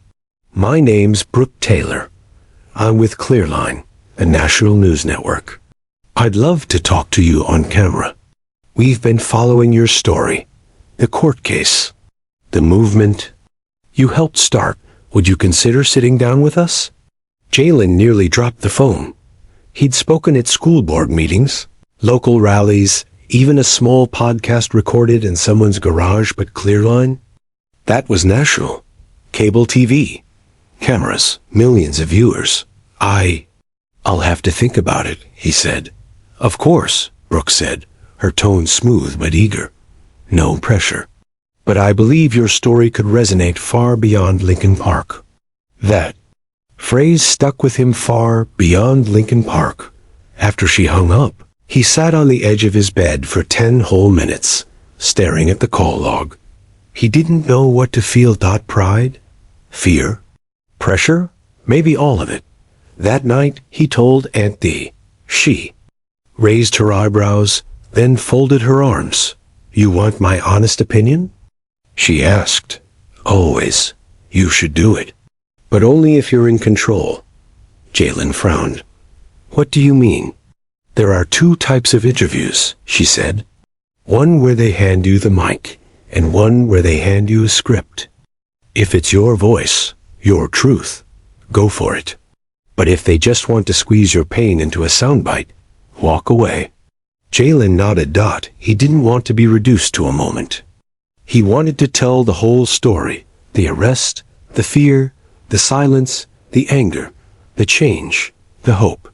"My name's Brooke Taylor. I'm with Clearline, a national news network. I'd love to talk to you on camera. We've been following your story, the court case, the movement you helped start. Would you consider sitting down with us?" Jalen nearly dropped the phone. He'd spoken at school board meetings, local rallies, even a small podcast recorded in someone's garage, but Clearline? That was national. Cable TV. Cameras, millions of viewers. I'll have to think about it, he said. "Of course," Brooke said, her tone smooth but eager. "No pressure. But I believe your story could resonate far beyond Lincoln Park." That phrase stuck with him, far beyond Lincoln Park. After she hung up, he sat on the edge of his bed for 10 whole minutes, staring at the call log. He didn't know what to feel. Pride? Fear? Pressure? Maybe all of it. That night, he told Aunt Dee. She raised her eyebrows, then folded her arms. "You want my honest opinion?" She asked. "Always. You should do it. But only if you're in control." Jalen frowned. "What do you mean?" "There are 2 types of interviews," she said. "One where they hand you the mic, and one where they hand you a script. If it's your voice, your truth, go for it. But if they just want to squeeze your pain into a soundbite, walk away." Jalen nodded. He didn't want to be reduced to a moment. He wanted to tell the whole story, the arrest, the fear, the silence, the anger, the change, the hope,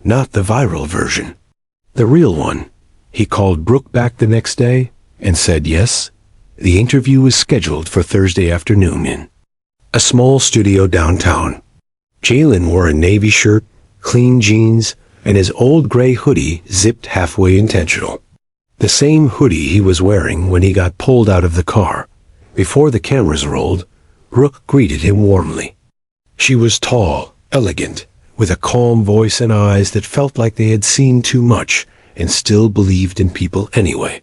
not the viral version. The real one. He called Brooke back the next day and said yes. The interview was scheduled for Thursday afternoon in a small studio downtown. Jalen wore a navy shirt, clean jeans, and his old gray hoodie zipped halfway intentional. The same hoodie he was wearing when he got pulled out of the car. Before the cameras rolled, Brooke greeted him warmly. She was tall, elegant, with a calm voice and eyes that felt like they had seen too much and still believed in people anyway.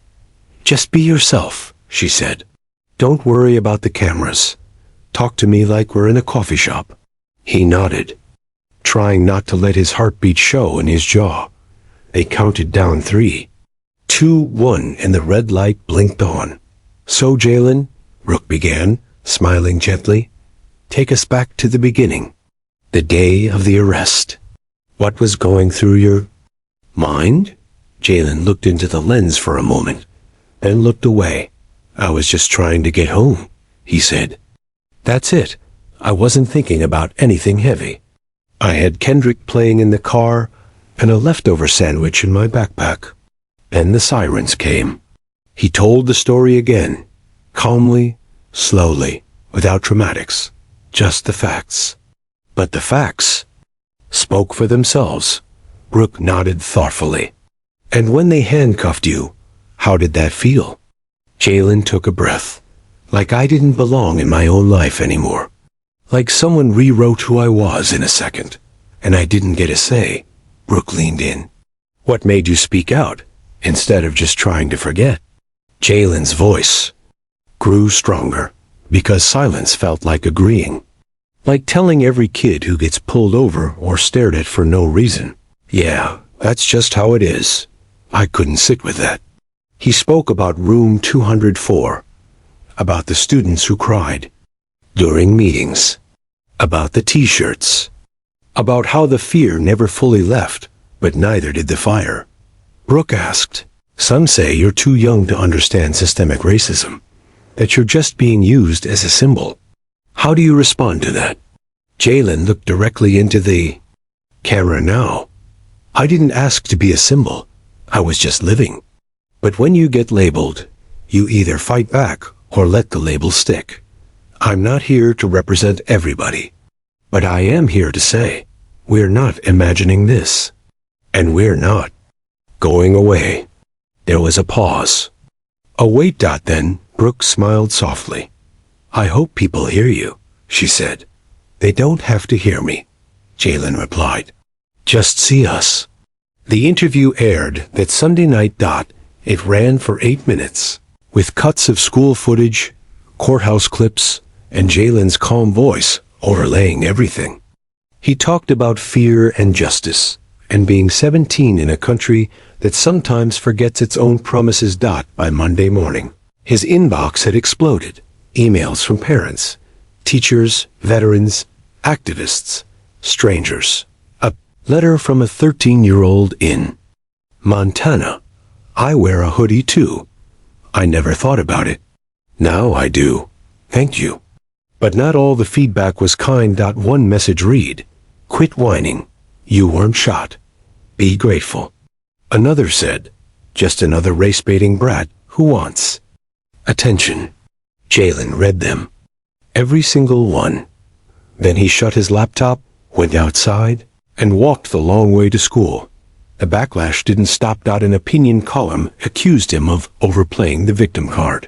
"Just be yourself," she said. "Don't worry about the cameras. Talk to me like we're in a coffee shop." He nodded, trying not to let his heartbeat show in his jaw. They counted down 3, 2, 1, and the red light blinked on. "So, Jalen," Brooke began, smiling gently, "take us back to the beginning. The day of the arrest. What was going through your mind?" Jalen looked into the lens for a moment, then looked away. "I was just trying to get home," he said. "That's it. I wasn't thinking about anything heavy. I had Kendrick playing in the car and a leftover sandwich in my backpack. Then the sirens came." He told the story again, calmly, slowly, without dramatics, just the facts. But the facts spoke for themselves. Brooke nodded thoughtfully. "And when they handcuffed you, how did that feel?" Jalen took a breath. "Like I didn't belong in my own life anymore. Like someone rewrote who I was in a second, and I didn't get a say." Brooke leaned in. "What made you speak out, instead of just trying to forget?" Jalen's voice grew stronger because silence felt like agreeing. Like telling every kid who gets pulled over or stared at for no reason, "Yeah, that's just how it is." I couldn't sit with that. He spoke about room 204, about the students who cried during meetings, about the t-shirts, about how the fear never fully left, but neither did the fire. Brooke asked, "Some say you're too young to understand systemic racism, that you're just being used as a symbol. How do you respond to that?" Jalen looked directly into the camera now. "I didn't ask to be a symbol. I was just living. But when you get labeled, you either fight back or let the label stick. I'm not here to represent everybody. But I am here to say, we're not imagining this. And we're not going away." There was a pause. A wait. Then Brooke smiled softly. "I hope people hear you," she said. "They don't have to hear me," Jalen replied. "Just see us." The interview aired that Sunday night. It ran for 8 minutes, with cuts of school footage, courthouse clips, and Jalen's calm voice overlaying everything. He talked about fear and justice, and being 17 in a country that sometimes forgets its own promises. By Monday morning, his inbox had exploded. Emails from parents, teachers, veterans, activists, strangers. A letter from a 13-year-old in Montana. "I wear a hoodie too. I never thought about it. Now I do. Thank you." But not all the feedback was kind. One message read, "Quit whining. You weren't shot. Be grateful." Another said, "Just another race-baiting brat who wants attention." Jalen read them. Every single one. Then he shut his laptop, went outside, and walked the long way to school. The backlash didn't stop. An opinion column accused him of overplaying the victim card.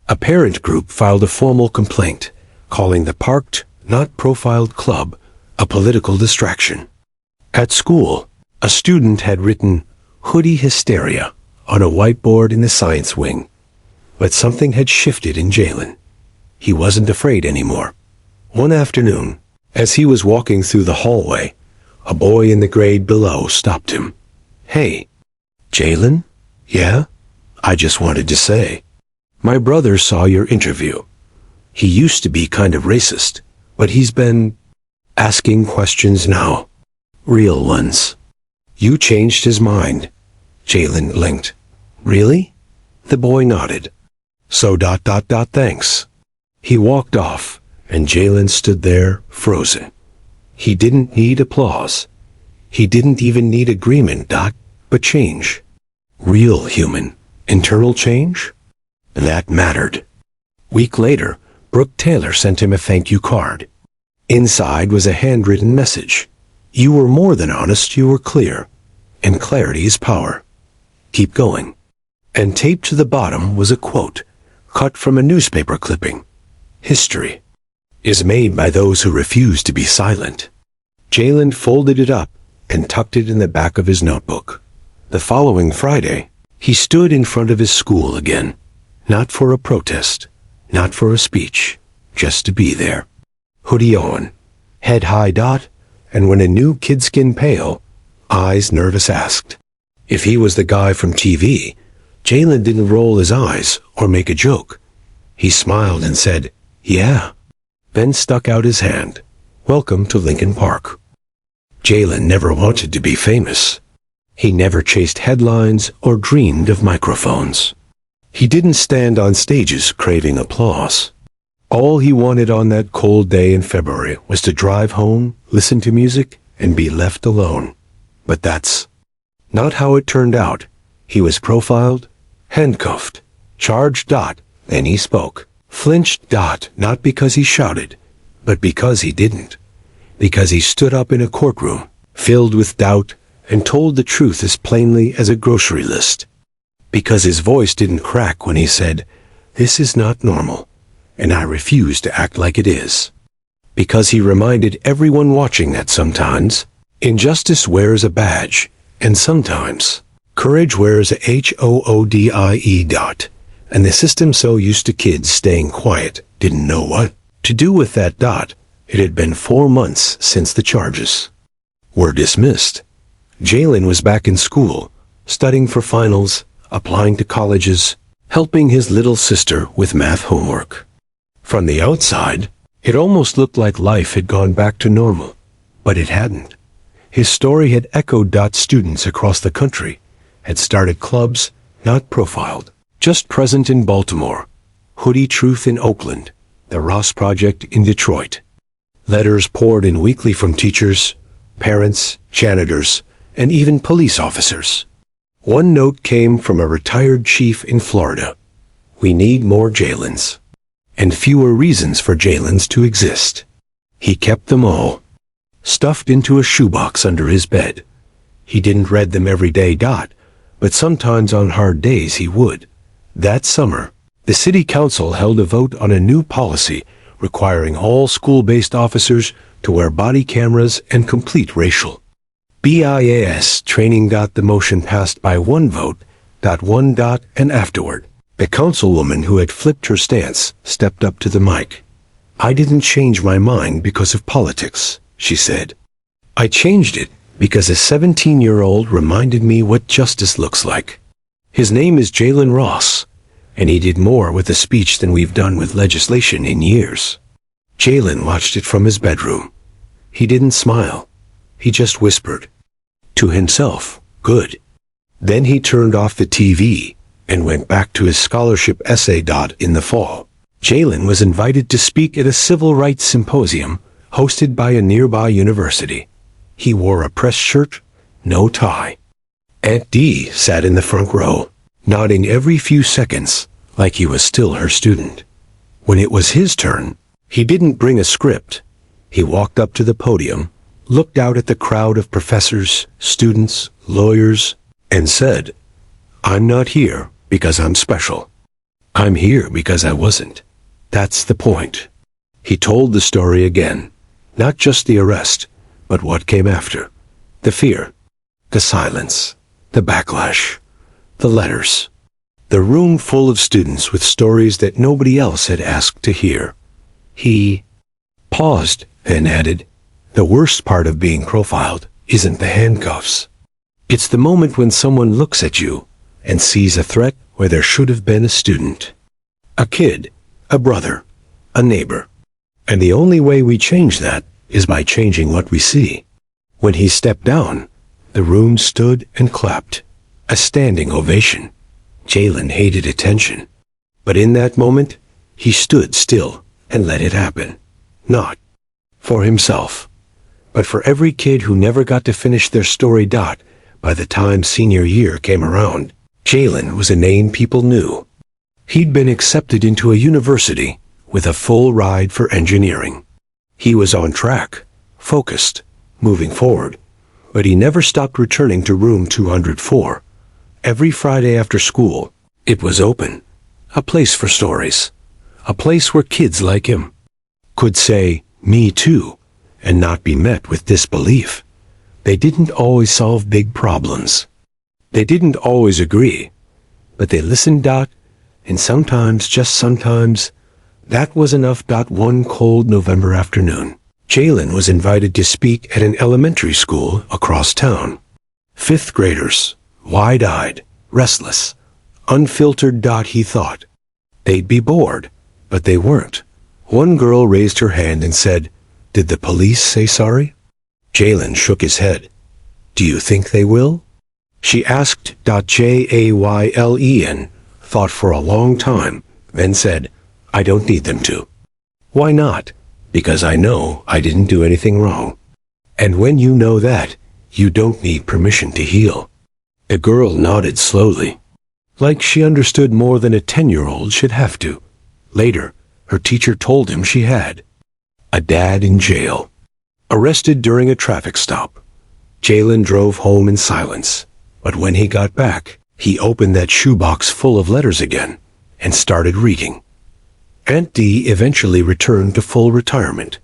A parent group filed a formal complaint, calling the parked, not profiled club a political distraction. At school, a student had written "hoodie hysteria" on a whiteboard in the science wing. But something had shifted in Jalen. He wasn't afraid anymore. One afternoon, as he was walking through the hallway, a boy in the grade below stopped him. "Hey, Jalen? Yeah? I just wanted to say, my brother saw your interview. He used to be kind of racist, but he's been asking questions now. Real ones. You changed his mind." Jalen blinked. "Really?" The boy nodded. "So ... thanks." He walked off, and Jalen stood there, frozen. He didn't need applause. He didn't even need agreement. But change. Real human, internal change? That mattered. Week later, Brooke Taylor sent him a thank you card. Inside was a handwritten message. "You were more than honest, you were clear. And clarity is power. Keep going." And taped to the bottom was a quote, cut from a newspaper clipping. "History is made by those who refuse to be silent." Jalen folded it up and tucked it in the back of his notebook. The following Friday, he stood in front of his school again. Not for a protest, not for a speech, just to be there. Hoodie on, head high. And when a new kid skin pale, eyes nervous asked if he was the guy from TV, Jalen didn't roll his eyes or make a joke. He smiled and said, "Yeah." Then stuck out his hand. "Welcome to Lincoln Park." Jalen never wanted to be famous. He never chased headlines or dreamed of microphones. He didn't stand on stages craving applause. All he wanted on that cold day in February was to drive home, listen to music, and be left alone. But that's not how it turned out. He was profiled, handcuffed, charged. Then he spoke, flinched. Not because he shouted, but because he didn't. Because he stood up in a courtroom, filled with doubt, and told the truth as plainly as a grocery list. Because his voice didn't crack when he said, "This is not normal, and I refuse to act like it is." Because he reminded everyone watching that sometimes injustice wears a badge, and sometimes courage wears a HOODIE. and the system, so used to kids staying quiet, didn't know what to do with that. It had been 4 months since the charges were dismissed. Jalen was back in school, studying for finals, applying to colleges, helping his little sister with math homework. From the outside, it almost looked like life had gone back to normal, but it hadn't. His story had echoed. Students across the country had started clubs, not profiled, just present in Baltimore, Hoodie Truth in Oakland, the Ross Project in Detroit. Letters poured in weekly from teachers, parents, janitors, and even police officers. One note came from a retired chief in Florida. We need more Jalens, and fewer reasons for Jalens to exist. He kept them all stuffed into a shoebox under his bed. He didn't read them every day. But sometimes on hard days he would. That summer, the city council held a vote on a new policy requiring all school-based officers to wear body cameras and complete racial BIAS training. The motion passed by one vote. And afterward, the councilwoman who had flipped her stance stepped up to the mic. I didn't change my mind because of politics, she said. I changed it because a 17-year-old reminded me what justice looks like. His name is Jalen Ross, and he did more with the speech than we've done with legislation in years. Jalen watched it from his bedroom. He didn't smile. He just whispered to himself, good. Then he turned off the TV and went back to his scholarship essay. In the fall, Jalen was invited to speak at a civil rights symposium hosted by a nearby university. He wore a press shirt, no tie. Aunt Dee sat in the front row, nodding every few seconds like he was still her student. When it was his turn, he didn't bring a script. He walked up to the podium, looked out at the crowd of professors, students, lawyers, and said, I'm not here because I'm special. I'm here because I wasn't. That's the point. He told the story again, not just the arrest, but what came after. The fear, the silence, the backlash, the letters. The room full of students with stories that nobody else had asked to hear. He paused and added, the worst part of being profiled isn't the handcuffs. It's the moment when someone looks at you and sees a threat where there should have been a student, a kid, a brother, a neighbor. And the only way we change that is by changing what we see. When he stepped down, the room stood and clapped, a standing ovation. Jalen hated attention, but in that moment, he stood still and let it happen. Not for himself, but for every kid who never got to finish their story. By the time senior year came around, Jalen was a name people knew. He'd been accepted into a university with a full ride for engineering. He was on track, focused, moving forward, but he never stopped returning to room 204. Every Friday after school, it was open, a place for stories, a place where kids like him could say, me too, and not be met with disbelief. They didn't always solve big problems. They didn't always agree, but they listened. And sometimes, just sometimes, that was enough. One cold November afternoon, Jalen was invited to speak at an elementary school across town. Fifth graders, wide-eyed, restless, unfiltered. He thought they'd be bored, but they weren't. One girl raised her hand and said, did the police say sorry? Jalen shook his head. Do you think they will? She asked. Jaylen thought for a long time, then said, I don't need them to. Why not? Because I know I didn't do anything wrong. And when you know that, you don't need permission to heal. The girl nodded slowly, like she understood more than a 10-year-old should have to. Later, her teacher told him she had a dad in jail, arrested during a traffic stop. Jalen drove home in silence, but when he got back, he opened that shoebox full of letters again and started reading. Aunt Dee eventually returned to full retirement.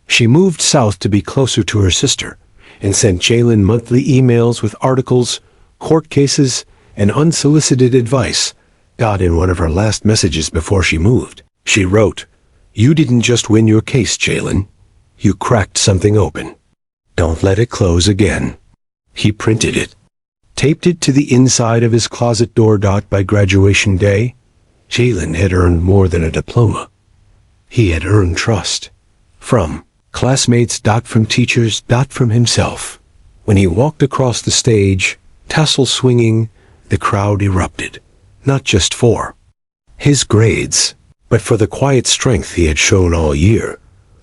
She moved south to be closer to her sister and sent Jalen monthly emails with articles, court cases, and unsolicited advice. In one of her last messages before she moved, she wrote, "You didn't just win your case, Jalen. You cracked something open. Don't let it close again." He printed it, taped it to the inside of his closet door. By graduation day, Jalen had earned more than a diploma. He had earned trust. From classmates. From teachers. From himself. When he walked across the stage, tassel swinging, the crowd erupted. Not just for his grades, but for the quiet strength he had shown all year.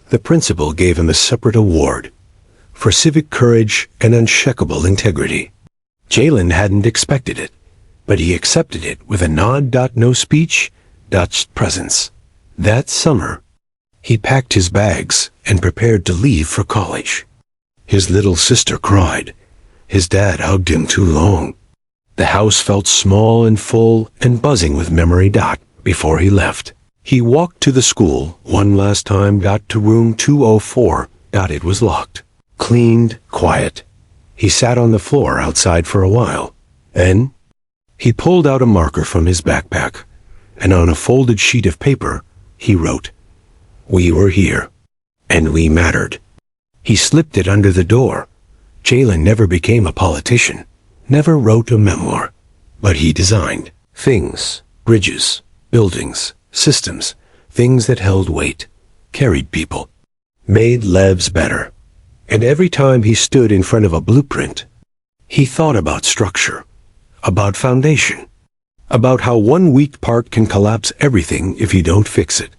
The principal gave him a separate award for civic courage and unshakable integrity. Jalen hadn't expected it, but he accepted it with a nod. No speech, presence. That summer, he packed his bags and prepared to leave for college. His little sister cried. His dad hugged him too long. The house felt small and full and buzzing with memory. Before he left, he walked to the school one last time. To room 204. It was locked, cleaned, quiet. He sat on the floor outside for a while. Then, he pulled out a marker from his backpack, and on a folded sheet of paper, he wrote, "We were here, and we mattered." He slipped it under the door. Jalen never became a politician, never wrote a memoir, but he designed things, bridges, buildings, systems, things that held weight, carried people, made lives better. And every time he stood in front of a blueprint, he thought about structure, about foundation, about how one weak part can collapse everything if you don't fix it,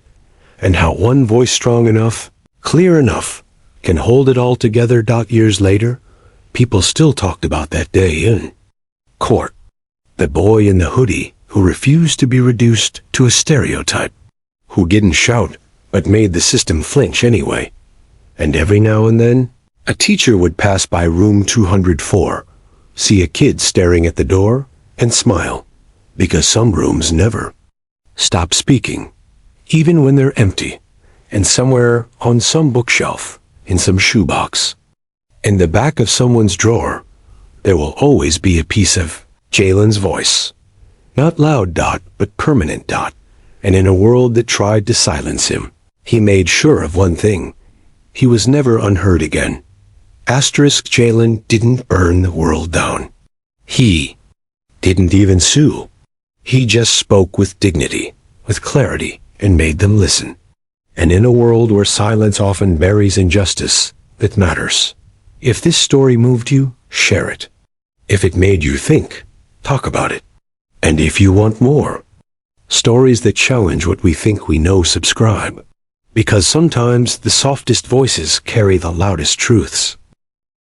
and how one voice strong enough, clear enough, can hold it all together. Years later, people still talked about that day in court. The boy in the hoodie who refused to be reduced to a stereotype, who didn't shout but made the system flinch anyway. And every now and then, a teacher would pass by room 204, see a kid staring at the door, and smile, because some rooms never stop speaking, even when they're empty, and somewhere on some bookshelf, in some shoebox, in the back of someone's drawer, there will always be a piece of Jalen's voice. Not loud. But permanent. And in a world that tried to silence him, he made sure of one thing. He was never unheard again. Jalen didn't burn the world down. He didn't even sue. He just spoke with dignity, with clarity, and made them listen. And in a world where silence often buries injustice, that matters. If this story moved you, share it. If it made you think, talk about it. And if you want more stories that challenge what we think we know, subscribe. Because sometimes the softest voices carry the loudest truths.